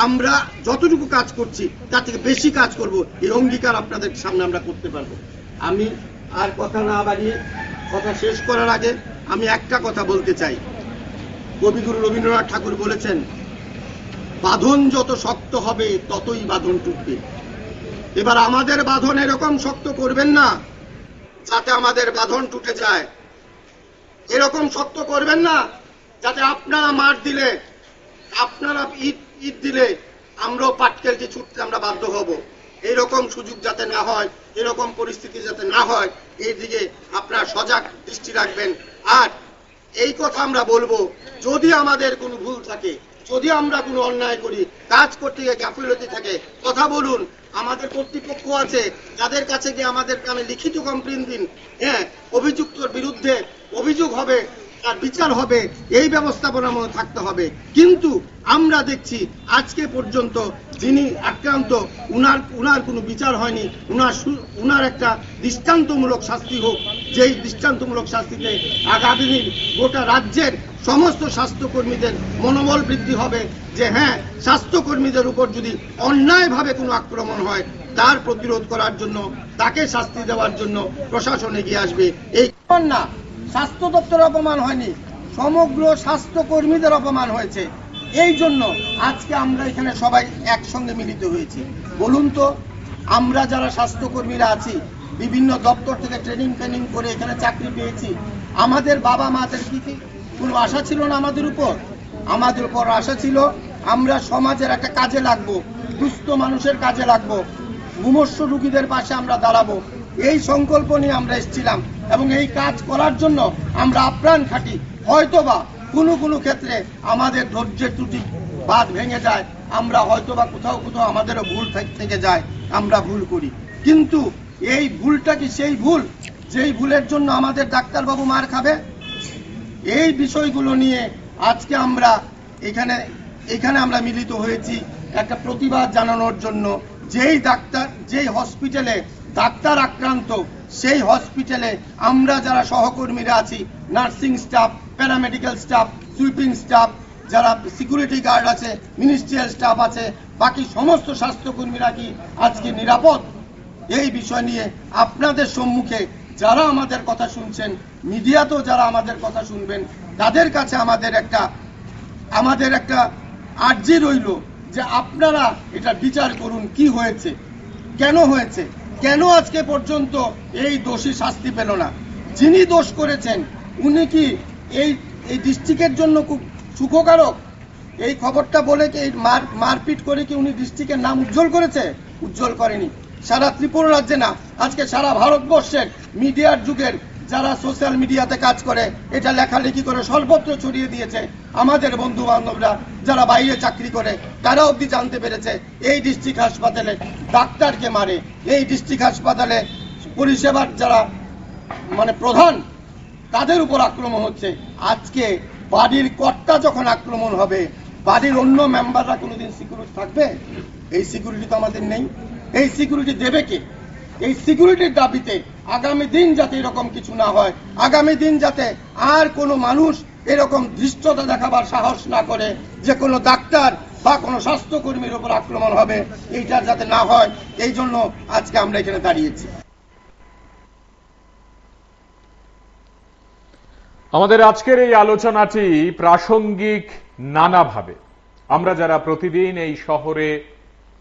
আমরা যতটুকু কাজ করছি তার থেকে বেশি কাজ করব, এই অঙ্গীকার আপনাদের সামনে আমরা করতে পারবো। আমি আর কথা না বাড়িয়ে কথা শেষ করার আগে আমি একটা কথা বলতে চাই। কবিগুরু রবীন্দ্রনাথ ঠাকুর বলেছেন, বাঁধন যত শক্ত হবে ততই বাঁধন টুটবে। এবার আমাদের বাঁধন এরকম শক্ত করবেন না যাতে আমাদের বাঁধন টুটে যায়, এরকম শক্ত করবেন না যাতে আপনারা মার দিলে, আপনারা ঈদ দিলে আমরাও পাটকেলটি ছুটতে আমরা বাধ্য হব। এরকম সুযোগ যাতে না হয়, এরকম পরিস্থিতি যাতে না হয়, এই দিকে আপনারা সজাগ দৃষ্টি রাখবেন। আর এই কথা আমরা বলবো, যদি আমাদের কোনো ভুল থাকে, যদি আমরা কোনো অন্যায় করি, কাজ করতে গিয়ে গাফিলতি থাকে, কথা বলুন। আমাদের কর্তৃপক্ষ আছে যাদের কাছে গিয়ে আমাদের কানে লিখিত কমপ্লেন দিন, হ্যাঁ, অভিযুক্তর বিরুদ্ধে অভিযোগ হবে, তার বিচার হবে, এই ব্যবস্থাপনার মধ্যে থাকতে হবে। কিন্তু আমরা দেখছি আজকে পর্যন্ত যিনি আক্রান্ত উনার কোনো বিচার হয়নি। উনার একটা দৃষ্টান্তমূলক শাস্তি হোক, যেই দৃষ্টান্তমূলক শাস্তিতে আগামী দিন গোটা রাজ্যের সমস্ত স্বাস্থ্যকর্মীদের মনোবল বৃদ্ধি হবে যে হ্যাঁ, স্বাস্থ্যকর্মীদের উপর যদি অন্যায়ভাবে কোনো আক্রমণ হয় তার প্রতিরোধ করার জন্য, তাকে শাস্তি দেওয়ার জন্য প্রশাসন এগিয়ে আসবে। এই না স্বাস্থ্য দপ্তরের অপমান হয়নি, সমগ্র স্বাস্থ্যকর্মীদের অপমান হয়েছে। এই জন্য আজকে আমরা এখানে সবাই একসঙ্গে মিলিত হয়েছি। বলুন তো, আমরা যারা স্বাস্থ্যকর্মীরা আছি, বিভিন্ন দপ্তর থেকে ট্রেনিং করে এখানে চাকরি পেয়েছি, আমাদের বাবা মাদের কি কোনো আশা ছিল না আমাদের উপর? আমাদের উপর আশা ছিল আমরা সমাজের একটা কাজে লাগবো, দুস্থ মানুষের কাজে লাগবো, মুমূর্ষু রোগীদের পাশে আমরা দাঁড়াবো। এই সংকল্প নিয়ে আমরা এসেছিলাম এবং এই কাজ করার জন্য আমরা আপ্রাণ খাটি। হয়তোবা কোনো ক্ষেত্রে আমাদের ধৈর্যের ত্রুটি বাঁধ ভেঙে যায়, আমরা হয়তোবা কোথাও আমাদেরও ভুল থেকে যায়, আমরা ভুল করি। কিন্তু এই ভুলটা কি সেই ভুল যেই ভুলের জন্য আমাদের ডাক্তারবাবু মার খাবে? এই বিষয়গুলো নিয়ে আজকে আমরা এখানে আমরা মিলিত হয়েছি একটা প্রতিবাদ জানানোর জন্য। যেই হসপিটালে ডাক্তার আক্রান্ত, সেই হসপিটালে আমরা যারা সহকর্মীরা আছি, nursing staff, paramedical staff, sweeping staff, যারা সিকিউরিটি গার্ড আছে, মিনিস্ট্রিয়াল স্টাফ আছে, বাকি সমস্ত স্বাস্থ্যকর্মীরা কি আজকে নিরাপদ? এই বিষয় নিয়ে আপনাদের সম্মুখে যারা আমাদের কথা শুনছেন, মিডিয়াতেও যারা আমাদের কথা শুনবেন, তাদের কাছে আমাদের একটা আর্জি রইল যে আপনারা এটা বিচার করুন, কি হয়েছে, কেন হয়েছে, কেন আজকে পর্যন্ত এই দোষী শাস্তি পেল না? যিনি দোষ করেছেন উনি কি এই ডিস্ট্রিক্টের জন্য খুব সুখকারক। এই খবরটা বলে কি মারপিট করে কি উনি ডিস্ট্রিক্টের নাম উজ্জ্বল করেছে? উজ্জ্বল করেনি। সারা ত্রিপুরা রাজ্যে না, আজকে সারা ভারতবর্ষের মিডিয়ার যুগের যারা সোশ্যাল মিডিয়াতে কাজ করে, এটা লেখালেখি করে সর্বত্র ছড়িয়ে দিয়েছে। আমাদের বন্ধু বান্ধবরা যারা বাইরে চাকরি করে তারা অবধি জানতে পেরেছে এই ডিস্ট্রিক্ট হাসপাতালে ডাক্তারকে মারে, এই ডিস্ট্রিক্ট হাসপাতালে পরিষেবার যারা প্রধান তাদের উপর আক্রমণ হচ্ছে। আজকে বাড়ির কর্তা যখন আক্রমণ হবে, বাড়ির অন্য মেম্বাররা কোনোদিন সিকিউরিটি থাকবে? এই সিকিউরিটি তো আমাদের নেই। এই সিকিউরিটি দেবে কে? এই সিকিউরিটির দাবিতে আগামী দিন যাতে এরকম কিছু না হয়, আগামী দিন যাতে আর কোনো মানুষ এরকম ধৃষ্টতা দেখাবার সাহস না করে যে কোনো ডাক্তার বা কোনো স্বাস্থ্যকর্মীর উপর আক্রমণ হবে, এইটার যাতে না হয়, এই জন্য আজকে আমরা এখানে দাঁড়িয়েছি। আমাদের আজকের এই আলোচনাটি প্রাসঙ্গিক নানাভাবে। আমরা যারা প্রতিদিন এই শহরে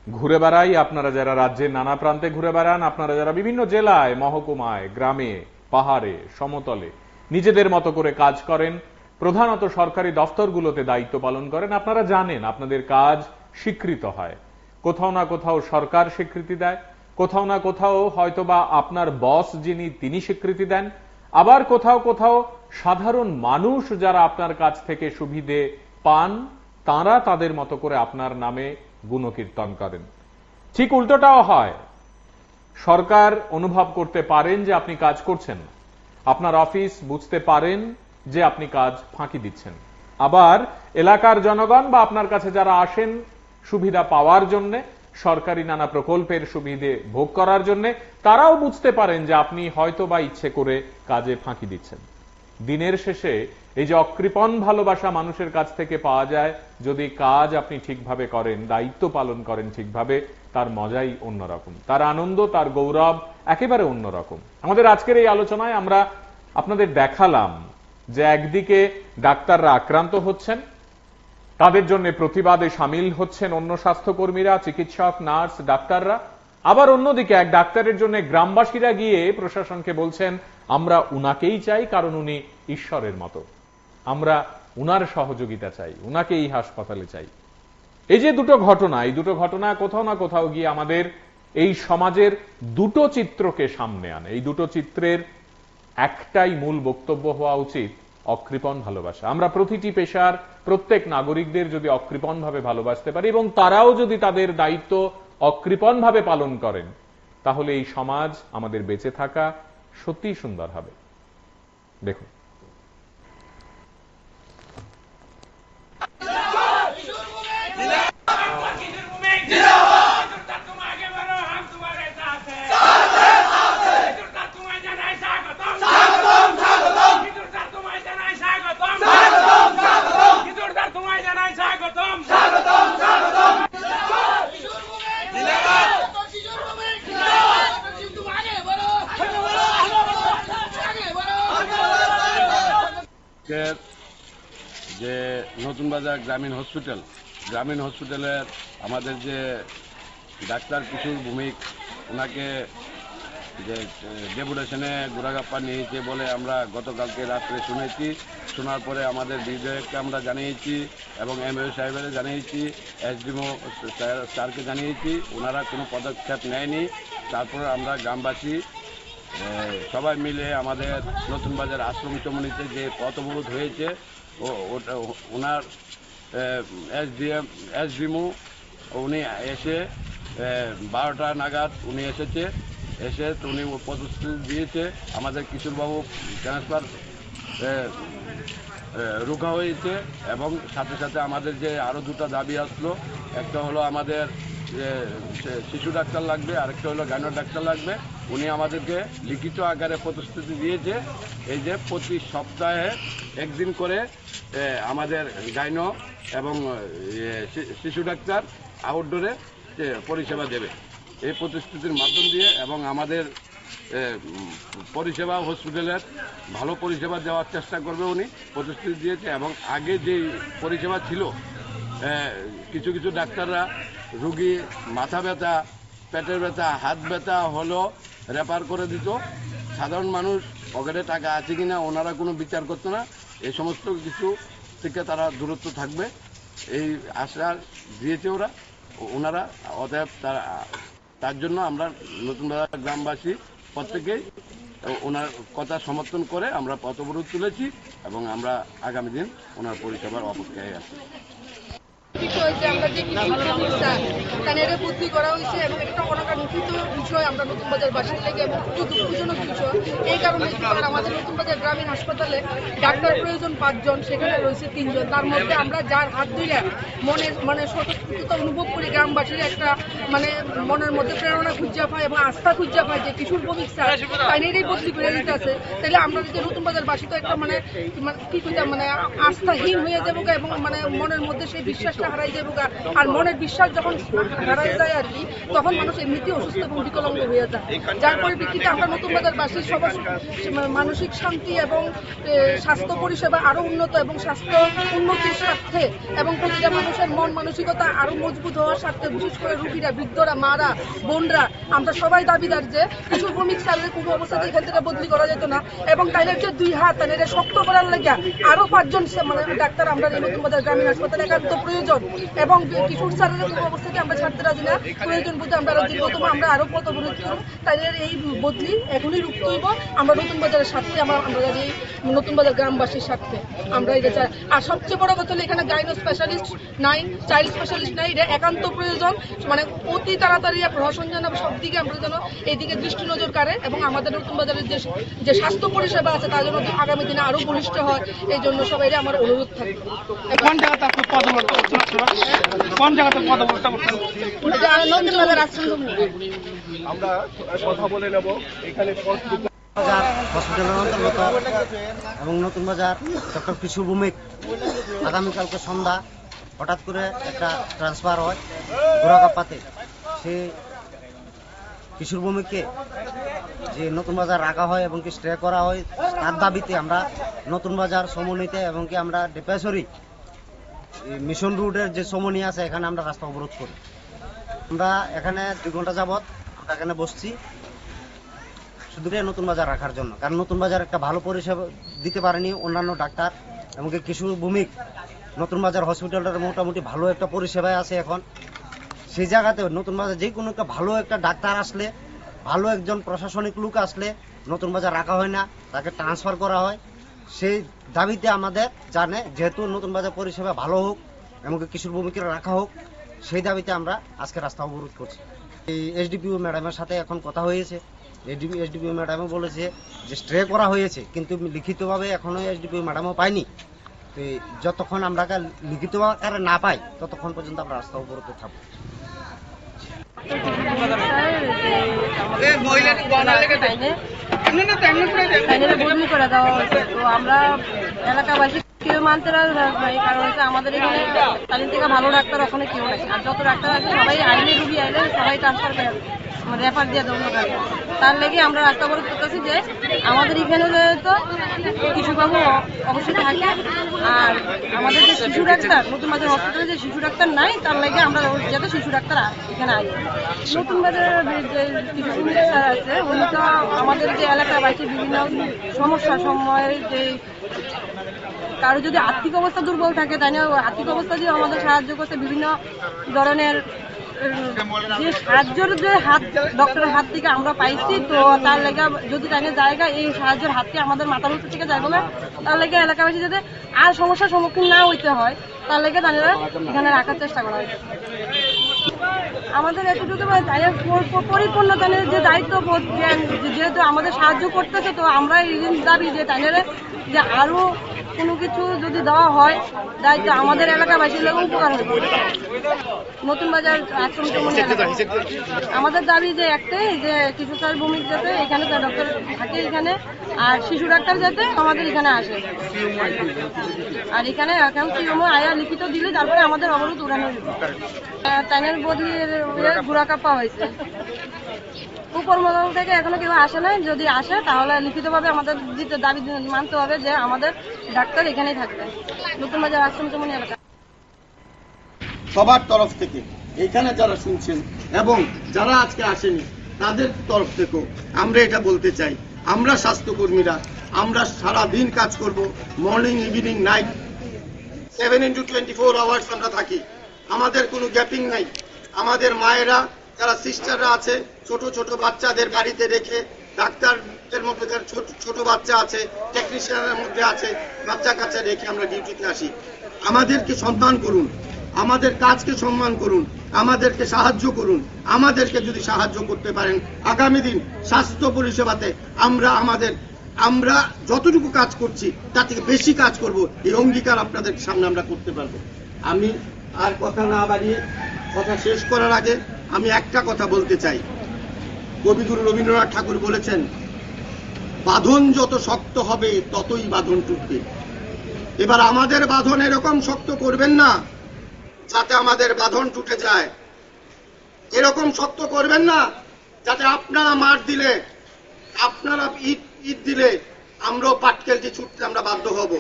ঘুরে বেড়াই, আপনারা যারা রাজ্যের নানা প্রান্তে ঘুরে বেড়ান, আপনারা যারা বিভিন্ন জেলায়, মহকুমায়, গ্রামে, পাহাড়ে, সমতলে নিজেদের মতো করে কাজ করেন, প্রধানত সরকারি দফতরগুলোতে দায়িত্ব পালন করেন, আপনারা জানেন আপনাদের কাজ স্বীকৃত হয়। কোথাও না কোথাও সরকার স্বীকৃতি দেয়, কোথাও না কোথাও হয়তোবা আপনার বস যিনি তিনি স্বীকৃতি দেন, আবার কোথাও কোথাও সাধারণ মানুষ যারা আপনার কাছ থেকে সুবিধে পান তারা তাদের মতো করে আপনার নামে গুণকীর্তন করেন। ঠিক উল্টোটাও হয়। সরকার অনুভব করতে পারেন যে আপনি কাজ করছেন না, আপনার অফিস বুঝতে পারেন যে আপনি কাজ ফাঁকি দিচ্ছেন। আবার এলাকার জনগণ বা আপনার কাছে যারা আসেন সুবিধা পাওয়ার জন্য, সরকারি নানা প্রকল্পের সুবিধে ভোগ করার জন্য, তারাও বুঝতে পারেন যে আপনি হয়তো বা ইচ্ছে করে কাজে ফাঁকি দিচ্ছেন। দিনের শেষে এই যে অকৃপণ ভালোবাসা মানুষের কাছ থেকে পাওয়া যায়, যদি কাজ আপনি ঠিকভাবে করেন, দায়িত্ব পালন করেন ঠিকভাবে, তার মজাই অন্যরকম, তার আনন্দ, তার গৌরব একেবারে অন্যরকম। আমাদের আজকের এই আলোচনায় আমরা আপনাদের দেখালাম যে একদিকে ডাক্তাররা আক্রান্ত হচ্ছেন, তাদের জন্য প্রতিবাদে সামিল হচ্ছেন অন্য স্বাস্থ্যকর্মীরা, চিকিৎসক, নার্স, ডাক্তাররা। আবার অন্যদিকে এক ডাক্তারের জন্য গ্রামবাসীরা গিয়ে প্রশাসনকে বলছেন আমরা উনাকেই চাই, কারণ উনি ঈশ্বরের মতো, আমরা উনার সহযোগিতা চাই, উনাকে এই হাসপাতালে চাই। এই যে দুটো ঘটনা, এই দুটো ঘটনা কোথাও না কোথাও গিয়ে আমাদের এই সমাজের দুটো চিত্রকে সামনে আনে। এই দুটো চিত্রের একটাই মূল বক্তব্য হওয়া উচিত, অকৃপণ ভালোবাসা। আমরা প্রতিটি পেশার প্রত্যেক নাগরিকদের যদি অকৃপণ ভাবে ভালোবাসতে পারি এবং তারাও যদি তাদের দায়িত্ব অকৃপণ ভাবে পালন করেন, তাহলে এই সমাজ আমাদের বেঁচে থাকা সত্যিই সুন্দর হবে। দেখুন, যে নতুন বাজার গ্রামীণ হসপিটালের আমাদের যে ডাক্তার কিশোর ভৌমিক, ওনাকে যে ডেপুটেশনে গোড়াগাপ্পা নিয়েছে বলে আমরা গতকালকে রাত্রে শুনেছি। শোনার পরে আমাদের বিধায়ককে আমরা জানিয়েছি এবং এমএলএ সাহেবের জানিয়েছি, এসডিএমও স্যারকে জানিয়েছি, ওনারা কোনো পদক্ষেপ নেয়নি। তারপর আমরা গ্রামবাসী সবাই মিলে আমাদের নতুন বাজার আশ্রম চমনিতে যে পথ অবরোধ হয়েছে, ওটা ওনার এসডিএমও উনি এসে 12টা নাগাদ উনি এসে তো উনি প্রতিশ্রুতি দিয়েছে আমাদের কিশোরবাবু ট্রান্সফার রোকা হয়েছে এবং সাথে সাথে আমাদের যে আরও দুটো দাবি আসলো, একটা হলো আমাদের শিশু ডাক্তার লাগবে, আরেকটা হলো গাইনো ডাক্তার লাগবে। উনি আমাদেরকে লিখিত আকারে প্রতিশ্রুতি দিয়েছে এই যে প্রতি সপ্তাহে একদিন করে আমাদের গাইনো এবং শিশু ডাক্তার আউটডোরে পরিষেবা দেবে। এই প্রতিশ্রুতির মাধ্যম দিয়ে এবং আমাদের পরিষেবা হসপিটালের ভালো পরিষেবা দেওয়ার চেষ্টা করবে উনি প্রতিশ্রুতি দিয়েছে। এবং আগে যে পরিষেবা ছিল, কিছু কিছু ডাক্তাররা রুগী মাথা ব্যথা, পেটের ব্যথা, হাত ব্যথা হলো রেফার করে দিত। সাধারণ মানুষ পকেটে টাকা আছে কিনা ওনারা কোনো বিচার করতো না। এই সমস্ত কিছু থেকে তারা দূরত্ব থাকবে এই আশা দিয়েছে ওনারা। অতএব তার জন্য আমরা নতুন বাজার গ্রামবাসী প্রত্যেকেই ওনার কথা সমর্থন করে আমরা পথ অবরোধ তুলেছি এবং আমরা আগামী দিন ওনার পরিষেবার অপেক্ষায় আছি। হয়েছে আমরা যে তাদের বুদ্ধি করা হয়েছে এবং একটা অনাকাঙ্ক্ষিত বিষয় আমরা নতুন বাজার বাসীর লেগে এবং খুব দুঃখজনক বিষয়। এই কারণে আমাদের নতুন বাজার গ্রামীণ হাসপাতালে ডাক্তার প্রয়োজন 5 জন, সেখানে রয়েছে 3 জন। তার মধ্যে আমরা যার হাত ধরে মানে স্বতঃস্ফূর্ততা অনুভব করি, গ্রামবাসীর একটা মনের মধ্যে প্রেরণা খুঁজা পায় এবং আস্থা খুঁজা পায় যে কিশোর ভৌমিক স্যার তাইনেরই বদলি করে দিতে আছে। তাহলে আমরা যদি নতুন বাজার বাসী তো একটা কি কইতাম আস্থাহীন হয়ে যাবো এবং মনের মধ্যে সেই বিশ্বাসটা হারাই যাবো। আর মনের বিশ্বাস যখন হারাই যায় আর কি, তখন মানুষ এমনিতে অসুস্থ এবং বিকলাঙ্গ হয়ে যায়। যার পরিপ্রেক্ষিতে আমরা নতুন বাজার বাসীর সবার মানসিক শান্তি এবং স্বাস্থ্য পরিষেবা আরো উন্নত এবং স্বাস্থ্য উন্নতির স্বার্থে এবং প্রতিটা মানুষের মন মানসিকতা আরো মজবুত হওয়ার স্বার্থে, বিশেষ করে রোগীরা, বৃদ্ধরা, মারা, বোনরা, আমরা সবাই দাবিদার যে কিশোর ভৌমিক স্যারের কোনো অবস্থাতে এখান থেকে বদলি করা যেত না এবং তাইদের যে 2 হাত তাদের শক্ত করার লেগে আরো 5 জন ডাক্তার আমরা নতুন বাজার গ্রামীণ হাসপাতালে একান্ত প্রয়োজন এবং কিশোর স্যারের কোনো অবস্থাতে আমরা ছাড়তে রাজি না। প্রয়োজন বলতে আমরা দীর্ঘতম আমরা আরো পথ অবরোধ করব। তাদের এই বদলি এখনই রুখতে হইব। আমরা নতুন বাজারের স্বার্থে আমরা এই নতুন বাজার গ্রামবাসীর স্বার্থে আমরা এটা চাই। আর সবচেয়ে বড় কথা হলো এখানে গাইনো স্পেশালিস্ট নাই, চাইল্ড স্পেশালিস্ট নাই, এটা একান্ত প্রয়োজন। অতি তাড়াতাড়ি প্রশাসন যেন সব দিকে আমরা যেন এইদিকে দৃষ্টি নজর কাড়ে এবং আমাদের নতুন বাজারের যে স্বাস্থ্য পরিষেবা আছে তার জন্য আগামী দিনে আরো বলিষ্ঠ হয়। এই জন্য সবাই আমার অনুরোধ থাকবে। কোন জায়গাতে আপনি পদ অবরোধ করছেন? কোন জায়গাতে পদ অবরোধ করছেন? নতুন বাজার আশ্রম আমরা কথা বলে নেব এখানে বাজার হসপিটালের অন্তর্গত এবং নতুন বাজার ডক্টর কিশোর ভৌমিক আগামীকালকে সন্ধ্যা হঠাৎ করে একটা ট্রান্সফার হয় গোড়াকাপ্পাতে। সে কিশোর ভৌমিককে যে নতুন বাজার রাখা হয় এবং কি স্টে করা হয়, তার দাবিতে আমরা নতুন বাজার সমন্বিতে এবং কি আমরা ডেপাসরি মিশন রোডের যে সমনি আছে এখানে আমরা রাস্তা অবরোধ করি। আমরা এখানে 2 ঘন্টা যাবৎ আমরা এখানে বসছি শুধু নতুন বাজার রাখার জন্য। কারণ নতুন বাজার একটা ভালো পরিষেবা দিতে পারেনি অন্যান্য ডাক্তার এবং কিশোর ভৌমিক নতুন বাজার হসপিটালের মোটামুটি ভালো একটা পরিষেবায় আছে এখন। সেই জায়গাতে নতুন বাজার যে কোনো একটা ভালো একটা ডাক্তার আসলে, ভালো একজন প্রশাসনিক লোক আসলে নতুন বাজার রাখা হয় না, তাকে ট্রান্সফার করা হয়। সেই দাবিতে আমাদের জানে যেহেতু নতুন বাজার পরিষেবা ভালো হোক এবং কিশোর ভৌমিকের রাখা হোক, সেই দাবিতে আমরা আজকে রাস্তা অবরোধ করছি। এই এসডিপিও ম্যাডামের সাথে এখন কথা হয়েছে। এসডিপিও ম্যাডামও বলেছে যে স্টে করা হয়েছে, কিন্তু লিখিতভাবে এখনো এসডিপিও ম্যাডামও পাইনি। তো যতক্ষণ আমরা লিখিত আকারে না পাই ততক্ষণ পর্যন্ত আমরা রাস্তা অবরোধে থাকবো। বদলি করে দেওয়া হয়েছে, তো আমরা এলাকাবাসী কেউ মানতে রাজি নাই। কারণ হচ্ছে আমাদের এখানে তালিম থেকে ভালো ডাক্তার ওখানে কেউ নাই। আর যত ডাক্তার আছে সবাই আইলে রুগী আইলে সবাই ট্রান্সফার করে রেফার দিয়ে দেবো। তার লেগে আমরা রাস্তা অবরোধ করতেছি যে আমাদের এখানে তো শিশুবাবু অবশ্যই থাকে আর আমাদের যে শিশু ডাক্তার নতুন বাজার হসপিটালে যে শিশু ডাক্তার নাই, তার লেগে আমরা যাতে শিশু ডাক্তার এখানে আসি। নতুন বাজারের যে কিছু স্যার আছে উনি তো আমাদের যে এলাকাবাসী বিভিন্ন সমস্যার সময় যে কারো যদি আর্থিক অবস্থা দুর্বল থাকে তাই না আর্থিক অবস্থা দিয়ে আমাদের সাহায্য করতে বিভিন্ন ধরনের যে সাহায্যের যে হাত ডক্টরের হাত থেকে আমরা পাইছি। তো তার লেগে যদি তাই জায়গা এই সাহায্যের হাতকে আমাদের মাথার উপর থেকে যাইব না, তার লেগে এলাকাবাসী যাতে আর সমস্যার সম্মুখীন না হইতে হয় তার লেগে তাদের এখানে রাখার চেষ্টা করা হয়েছে। আমাদের এতটুকু পরিপূর্ণ তাদের যে দায়িত্ব যেহেতু আমাদের সাহায্য করতেছে, তো আমরা এই দাবি যে তাদের যে আরো কোনো কিছু যদি দেওয়া হয় দায়িত্ব আমাদের এলাকাবাসীর লোক উপকার হবে। নতুন বাজার আশ্রম আমাদের দাবি যে একটাই যে কিশোর স্যার ভৌমিক যাতে এখানে ডক্টর থাকে এখানে, আর শিশু ডাক্তার যাতে আমাদের এখানে আসে। আর এখানে এখন আয়া লিখিত দিলে তারপরে আমাদের অবরোধ উড়ানো টাইনের বদলির গুড়াকাপ্পা হয়েছে। উপর মহল থেকে এখনো কেউ আসে নাই, যদি আসে তাহলে লিখিতভাবে আমাদের দাবি মানতে হবে যে আমাদের ডাক্তার এখানেই থাকবে নতুন বাজার আশ্রম চমনি এলাকা। সবার তরফ থেকে এখানে যারা শুনছেন এবং যারা আজকে আসেনি তাদের তরফ থেকেও আমরা এটা বলতে চাই, আমরা স্বাস্থ্যকর্মীরা আমরা সারা দিন কাজ করব, morning evening night 7x24 hours আমরা থাকি, আমাদের কোনো গ্যাপিং নাই। আমাদের মায়েরা যারা সিস্টাররা আছে ছোট ছোট বাচ্চাদের বাড়িতে রেখে, ডাক্তারদের মধ্যে যারা ছোট বাচ্চা আছে, টেকনিশিয়ানের মধ্যে আছে, বাচ্চা কাচ্চা রেখে আমরা ডিউটিতে আসি। আমাদেরকে সম্মান করুন, আমাদের কাজকে সম্মান করুন, আমাদেরকে সাহায্য করুন। আমাদেরকে যদি সাহায্য করতে পারেন, আগামী দিন স্বাস্থ্য পরিষেবাতে আমরা যতটুকু কাজ করছি তার থেকে বেশি কাজ করব, এই অঙ্গীকার আপনাদের সামনে আমরা করতে পারবো। আমি আর কথা না বাড়িয়ে কথা শেষ করার আগে আমি একটা কথা বলতে চাই। কবিগুরু রবীন্দ্রনাথ ঠাকুর বলেছেন, বাঁধন যত শক্ত হবে ততই বাঁধন টুটবে। এবার আমাদের বাঁধন এরকম শক্ত করবেন না যাতে আমাদের বাঁধন টুটে যায়, এরকম শক্ত করবেন না যাতে আপনারা মার দিলে, আপনারা ঈদ দিলে আমরাও পাটকেলটি ছুটতে আমরা বাধ্য হব।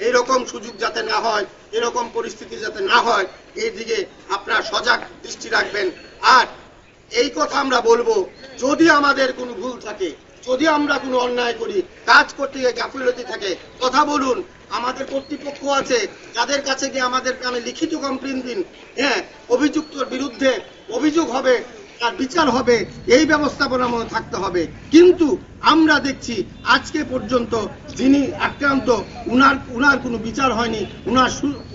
এইরকম সুযোগ যাতে না হয়, এরকম পরিস্থিতি যাতে না হয়, এই দিকে আপনারা সজাগ দৃষ্টি রাখবেন। আর এই কথা আমরা বলবো, যদি আমাদের কোনো ভুল থাকে, যদি আমরা কোনো অন্যায় করি, কাজ করতে গিয়ে গাফিলতি থাকে, কথা বলুন। আমাদের কর্তৃপক্ষ আছে, যাদের কাছে গিয়ে আমাদের কানে লিখিত কমপ্লেইন দিন। হ্যাঁ, অভিযুক্তর বিরুদ্ধে অভিযোগ হবে, তার বিচার হবে, এই ব্যবস্থাপনার মধ্যে থাকতে হবে। কিন্তু আমরা দেখছি আজকে পর্যন্ত যিনি আক্রান্ত, উনার কোনো বিচার হয়নি।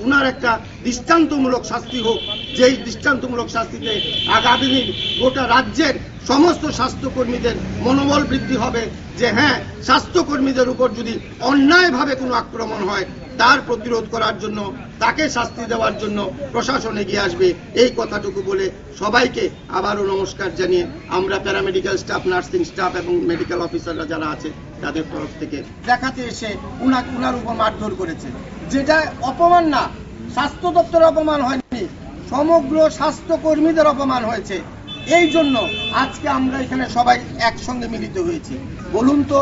উনার একটা দৃষ্টান্তমূলক শাস্তি হোক, যেই দৃষ্টান্তমূলক শাস্তিতে আগামী দিন গোটা রাজ্যের সমস্ত স্বাস্থ্যকর্মীদের মনোবল বৃদ্ধি হবে যে হ্যাঁ, স্বাস্থ্যকর্মীদের উপর যদি অন্যায়ভাবে কোনো আক্রমণ হয়, তার প্রতিরোধ করার জন্য, তাকে শাস্তি দেওয়ার জন্য প্রশাসন এগিয়ে আসবে। এই কথাটুকু বলে সবাইকে আবারও নমস্কার জানিয়ে আমরা প্যারামেডিক্যাল স্টাফ, নার্সিং স্টাফ এবং মেডিকেল অফিসাররা যারা আছে তাদের তরফ থেকে দেখাতে এসে উনার উপর মারধর করেছে, যেটা অপমান না, স্বাস্থ্য দপ্তর অপমান হয়নি, সমগ্র স্বাস্থ্যকর্মীদের অপমান হয়েছে। এই জন্য আজকে আমরা এখানে সবাই একসঙ্গে মিলিত হয়েছি। বলুন তো,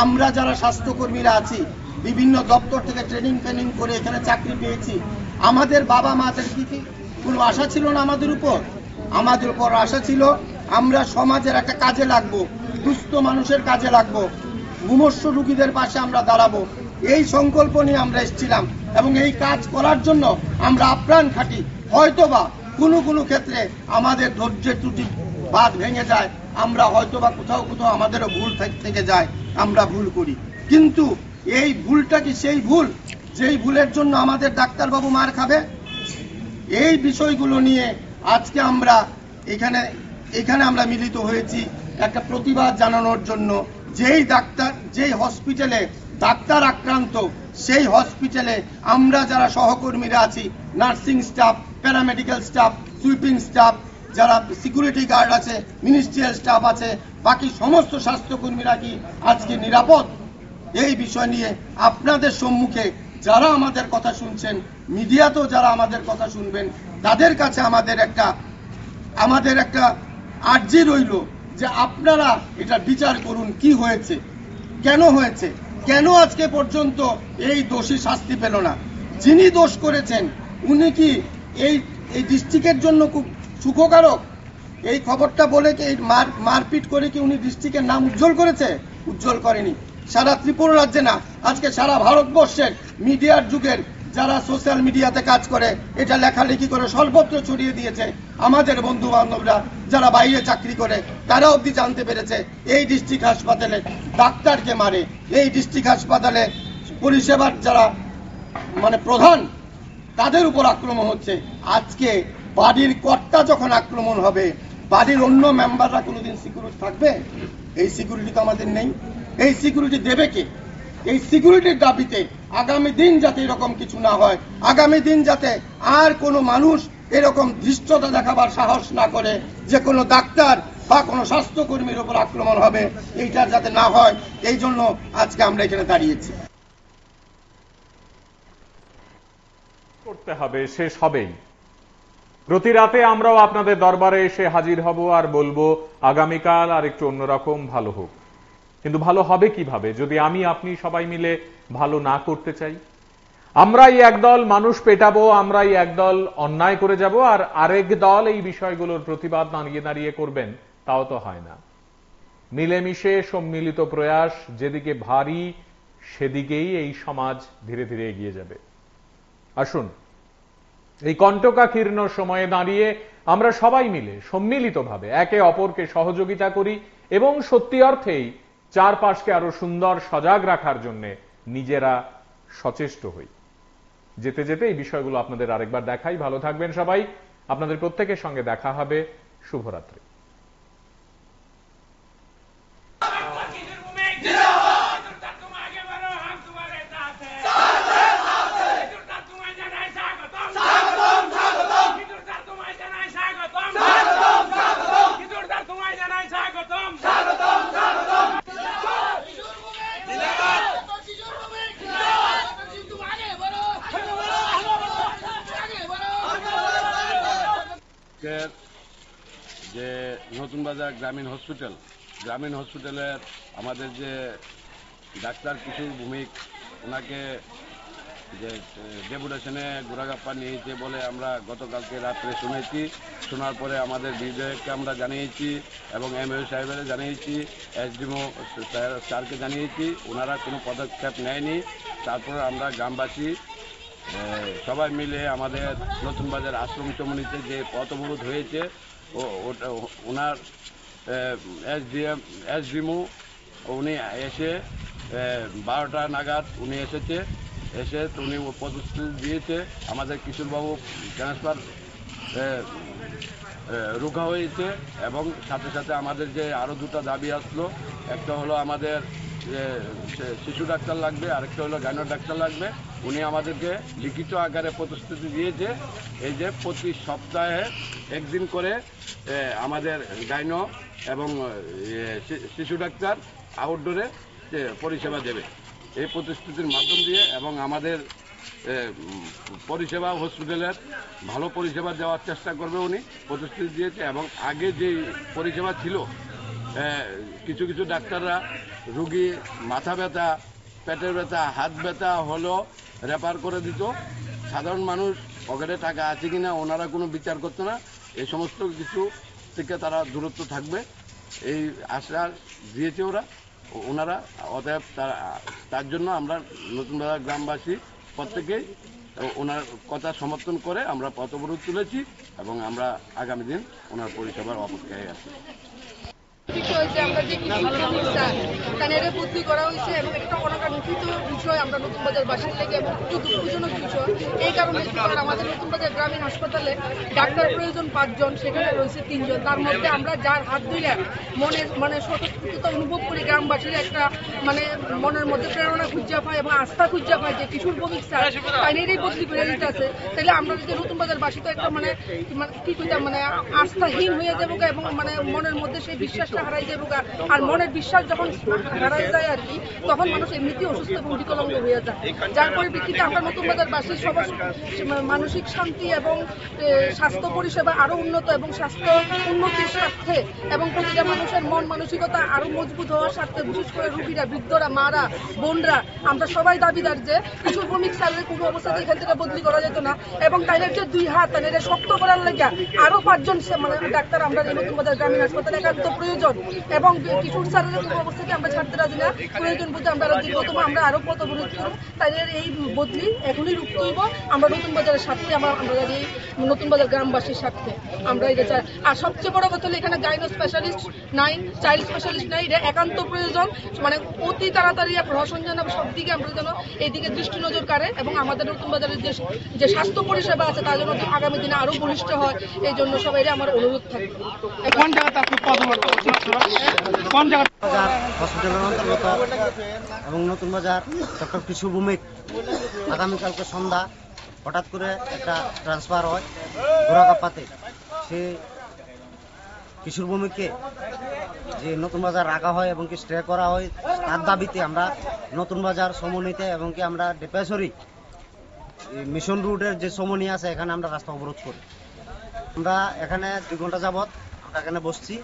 আমরা যারা স্বাস্থ্যকর্মীরা আছি, বিভিন্ন দপ্তর থেকে ট্রেনিং করে এখানে চাকরি পেয়েছি, আমাদের বাবা মাদের কি কোনো আশা ছিল না আমাদের উপর? আমাদের উপর আশা ছিল আমরা সমাজের একটা কাজে লাগবো, দুস্থ মানুষের কাজে লাগবো, মুমূর্ষু রোগীদের পাশে আমরা দাঁড়াবো। এই সংকল্প নিয়ে আমরা এসেছিলাম এবং এই কাজ করার জন্য আমরা আপ্রাণ খাটি। হয়তোবা কোনো ক্ষেত্রে আমাদের ধৈর্যের ত্রুটি বাঁধ ভেঙে যায়, আমরা হয়তোবা কোথাও আমাদেরও ভুল থেকে যায়, আমরা ভুল করি। কিন্তু এই ভুলটা কি সেই ভুল যেই ভুলের জন্য আমাদের ডাক্তারবাবু মার খাবে? এই বিষয়গুলো নিয়ে আজকে আমরা এখানে আমরা মিলিত হয়েছি একটা প্রতিবাদ জানানোর জন্য। যেই হসপিটালে ডাক্তার আক্রান্ত, সেই হসপিটালে আমরা যারা সহকর্মীরা আছি, nursing staff, paramedical staff, sweeping staff, যারা সিকিউরিটি গার্ড আছে, মিনিস্ট্রিয়াল স্টাফ আছে, বাকি সমস্ত স্বাস্থ্যকর্মীরা কি আজকে নিরাপদ? এই বিষয় নিয়ে আপনাদের সম্মুখে যারা আমাদের কথা শুনছেন, মিডিয়াতেও যারা আমাদের কথা শুনবেন, তাদের কাছে আমাদের একটা আর্জি রইল যে আপনারা এটা বিচার করুন, কি হয়েছে, কেন হয়েছে, কেন আজকে পর্যন্ত এই দোষী শাস্তি পেল না? যিনি দোষ করেছেন উনি কি এই ডিস্ট্রিক্টের জন্য খুব সুখকারক? এই খবরটা বলে কি মারপিট করে কি উনি ডিস্ট্রিক্টের নাম উজ্জ্বল করেছে? উজ্জ্বল করেনি। সারা ত্রিপুরা রাজ্যে না, আজকে সারা ভারতবর্ষের মিডিয়ার যুগের যারা সোশ্যাল মিডিয়াতে কাজ করে, এটা লেখালেখি করে সর্বত্র ছড়িয়ে দিয়েছে। আমাদের বন্ধু বান্ধবরা যারা বাইরে চাকরি করে, তারা অবধি জানতে পেরেছে এই ডিস্ট্রিক্ট হাসপাতালে ডাক্তারকে মারে, এই ডিস্ট্রিক্ট হাসপাতালে পরিষেবার যারা প্রধান, তাদের উপর আক্রমণ হচ্ছে। আজকে বাড়ির কর্তা যখন আক্রমণ হবে, বাড়ির অন্য মেম্বাররা কোনোদিন সিকিউরিটি থাকবে? এই সিকিউরিটি তো আমাদের নেই। এই সিকিউরিটি দেবে কে? এই সিকিউরিটির দাবিতে আগামী দিন যাতে এরকম কিছু না হয়, আগামী দিন যাতে আর কোনো মানুষ এরকম ধৃষ্টতা দেখাবার সাহস না করে যে কোনো ডাক্তার বা কোনো স্বাস্থ্যকর্মীর উপর আক্রমণ হবে, এইটা যাতে না হয়, এই জন্য আজকে আমরা এখানে দাঁড়িয়েছি। করতে হবে, শেষ হবেই। প্রতি রাতে আমরাও আপনাদের দরবারে এসে হাজির হব আর বলবো আগামীকাল আর একটু অন্যরকম ভালো হোক। কিন্তু ভালো হবে কিভাবে যদি আপনি সবাই মিলে ভালো না করতে চাই? আমরাই একদল মানুষ পেটাবো, আমরাই একদল অন্যায় করে যাব, আর আরেক দল এই বিষয়গুলোর প্রতিবাদ দাঁড়িয়ে করবেন, তাও তো হয় না। মিলেমিশে সম্মিলিত প্রয়াস যেদিকে ভারী সেদিকেই এই সমাজ ধীরে ধীরে এগিয়ে যাবে। আসুন, এই কণ্টকাকীর্ণ সময়ে দাঁড়িয়ে আমরা সবাই মিলে সম্মিলিতভাবে একে অপরকে সহযোগিতা করি এবং সত্যি অর্থেই চারপাশকে আরো সুন্দর সজাগ রাখার জন্য নিজেরা সচেষ্ট হই। যেতে যেতে এই বিষয়গুলো আপনাদের আরেকবার দেখাই। ভালো থাকবেন সবাই। আপনাদের প্রত্যেকের সঙ্গে দেখা হবে। শুভরাত্রি। যে নতুন বাজার গ্রামীণ হসপিটালের আমাদের যে ডাক্তার কিশোর ভৌমিক, ওনাকে যে ডেপুটেশনে গোড়াগাপ্পা নিয়েছে বলে আমরা গতকালকে রাত্রে শুনেছি। শোনার পরে আমাদের বিধায়ককে আমরা জানিয়েছি এবং এমএলএ সাহেবের জানিয়েছি, এসডিএমও স্যারকে জানিয়েছি। ওনারা কোনো পদক্ষেপ নেয়নি। তারপর আমরা গ্রামবাসী সবাই মিলে আমাদের নতুন বাজার আশ্রম চমনিতে যে পথ অবরোধ হয়েছে, ওনার এসডিএমও উনি এসে 12টা নাগাদ উনি এসে উনি প্রতিশ্রুতি দিয়েছে আমাদের কিশোরবাবু ট্রান্সফার রোকা হয়েছে এবং সাথে সাথে আমাদের যে আরও দুটো দাবি আসলো, একটা হলো আমাদের শিশু ডাক্তার লাগবে, আরেকটা হলো গাইনো ডাক্তার লাগবে। উনি আমাদেরকে লিখিত আকারে প্রতিশ্রুতি দিয়েছে এই যে প্রতি সপ্তাহে একদিন করে আমাদের গাইনো এবং শিশু ডাক্তার আউটডোরে পরিষেবা দেবে। এই প্রতিশ্রুতির মাধ্যম দিয়ে এবং আমাদের পরিষেবা হসপিটালের ভালো পরিষেবা দেওয়ার চেষ্টা করবে উনি প্রতিশ্রুতি দিয়েছে। এবং আগে যে পরিষেবা ছিল, কিছু কিছু ডাক্তাররা রুগী মাথা ব্যথা, পেটের ব্যথা, হাত ব্যথা হলো রেফার করে দিত। সাধারণ মানুষ পকেটে টাকা আছে কিনা ওনারা কোনো বিচার করতো না। এই সমস্ত কিছু থেকে তারা দূরত্ব থাকবে এই আশ্বাস দিয়েছে ওনারা। অতএব তার জন্য আমরা নতুন বাজার গ্রামবাসী প্রত্যেকেই ওনার কথা সমর্থন করে আমরা পথ অবরোধ তুলেছি এবং আমরা আগামী দিন ওনার পরিষেবার অপেক্ষায় আছি। বিষয় যে আমরা যে কানেরে বদলি করা হয়েছে এবং একটা অনাকাঙ্ক্ষিত বিষয় আমরা নতুন বাজার বাসীর লেগে এবং খুব দুঃখজনক বিষয়। এই কারণে আমাদের নতুন বাজার গ্রামীণ হাসপাতালে ডাক্তার প্রয়োজন 5 জন, সেখানে রয়েছে 3 জন। তার মধ্যে আমরা যার হাত ধরে মনে স্বতঃস্ফূর্ততা অনুভব করি, গ্রামবাসীর একটা মনের মধ্যে প্রেরণা খুঁজা পায় এবং আস্থা খুঁজা পায় যে কিশোর ভৌমিক স্যার কানেরেই বদলি করে দিতে আছে। তাহলে আমরা যদি নতুন বাজার বাসী তো একটা কি কইতাম আস্থাহীন হয়ে যাবো এবং মনের মধ্যে সেই বিশ্বাসটা হারাই যাবো। আর মনের বিশ্বাস যখন হারাই যায় আর কি, তখন মানুষ এমনিতেই অসুস্থ এবং বিকলাঙ্গ হয়ে যায়। যার পরিপ্রেক্ষিতে আমরা নতুন বাজার বাসীর সবার মানসিক শান্তি এবং স্বাস্থ্য পরিষেবা আরো উন্নত এবং স্বাস্থ্য উন্নতির স্বার্থে এবং প্রতিটা মানুষের মন মানসিকতা আরো মজবুত হওয়ার স্বার্থে, বিশেষ করে রোগীরা, বৃদ্ধরা, মারা, বোনরা, আমরা সবাই দাবিদার যে কিশোর ভৌমিক স্যারের কোনো অবস্থাতে এখান থেকে বদলি করা যেত না। এবং তাইলে যে 2 হাত তাইলে শক্ত করার লেগে আরো 5 জন ডাক্তার আমরা নতুন বাজার গ্রামীণ হাসপাতালে একান্ত প্রয়োজন। এবং কিশোর স্যারের কোনো অবস্থাতে আমরা ছাড়তে রাজি না। প্রয়োজন বুঝে আমরা দীর্ঘতম আমরা আরো পথ অবরোধ করব। তাইলে এই বদলি এখনই রুখতে হইব। আমরা নতুন বাজারের স্বার্থে আমরা এই নতুন বাজার গ্রামবাসীর স্বার্থে আমরা এটা চাই। আর সবচেয়ে বড় কথা হলো এখানে গাইনো স্পেশালিস্ট নাই, চাইল্ড স্পেশালিস্ট নাই, এটা একান্ত প্রয়োজন। অতি তাড়াতাড়ি প্রশাসন যেন সব দিকে আমরা যেন এইদিকে দৃষ্টি নজর কাড়ে এবং আমাদের নতুন বাজারের যে স্বাস্থ্য পরিষেবা আছে তার জন্য আগামী দিনে আরো বলিষ্ঠ হয়। এই জন্য সবাই আমার অনুরোধ থাকবে। কোন জায়গাতে আপনি পদমত করছেন? কোন জায়গা? হসপিটালের অন্তর্গত এবং নতুন বাজার ডক্টর কিশোর ভৌমিক আগামীকালকে সন্ধ্যা হঠাৎ করে একটা ট্রান্সফার হয় গোড়াগাপ্পাতে। সে কিশোর ভৌমিককে যে নতুন বাজার রাখা হয় এবং কি স্টে করা হয়, তার দাবিতে আমরা নতুন বাজার সমন্বিতে এবং কি আমরা ডেপেশ্বরী মিশন রুটের যে সমনি আছে এখানে আমরা রাস্তা অবরোধ করি। আমরা এখানে 2 ঘন্টা যাবৎ আমরা এখানে বসছি।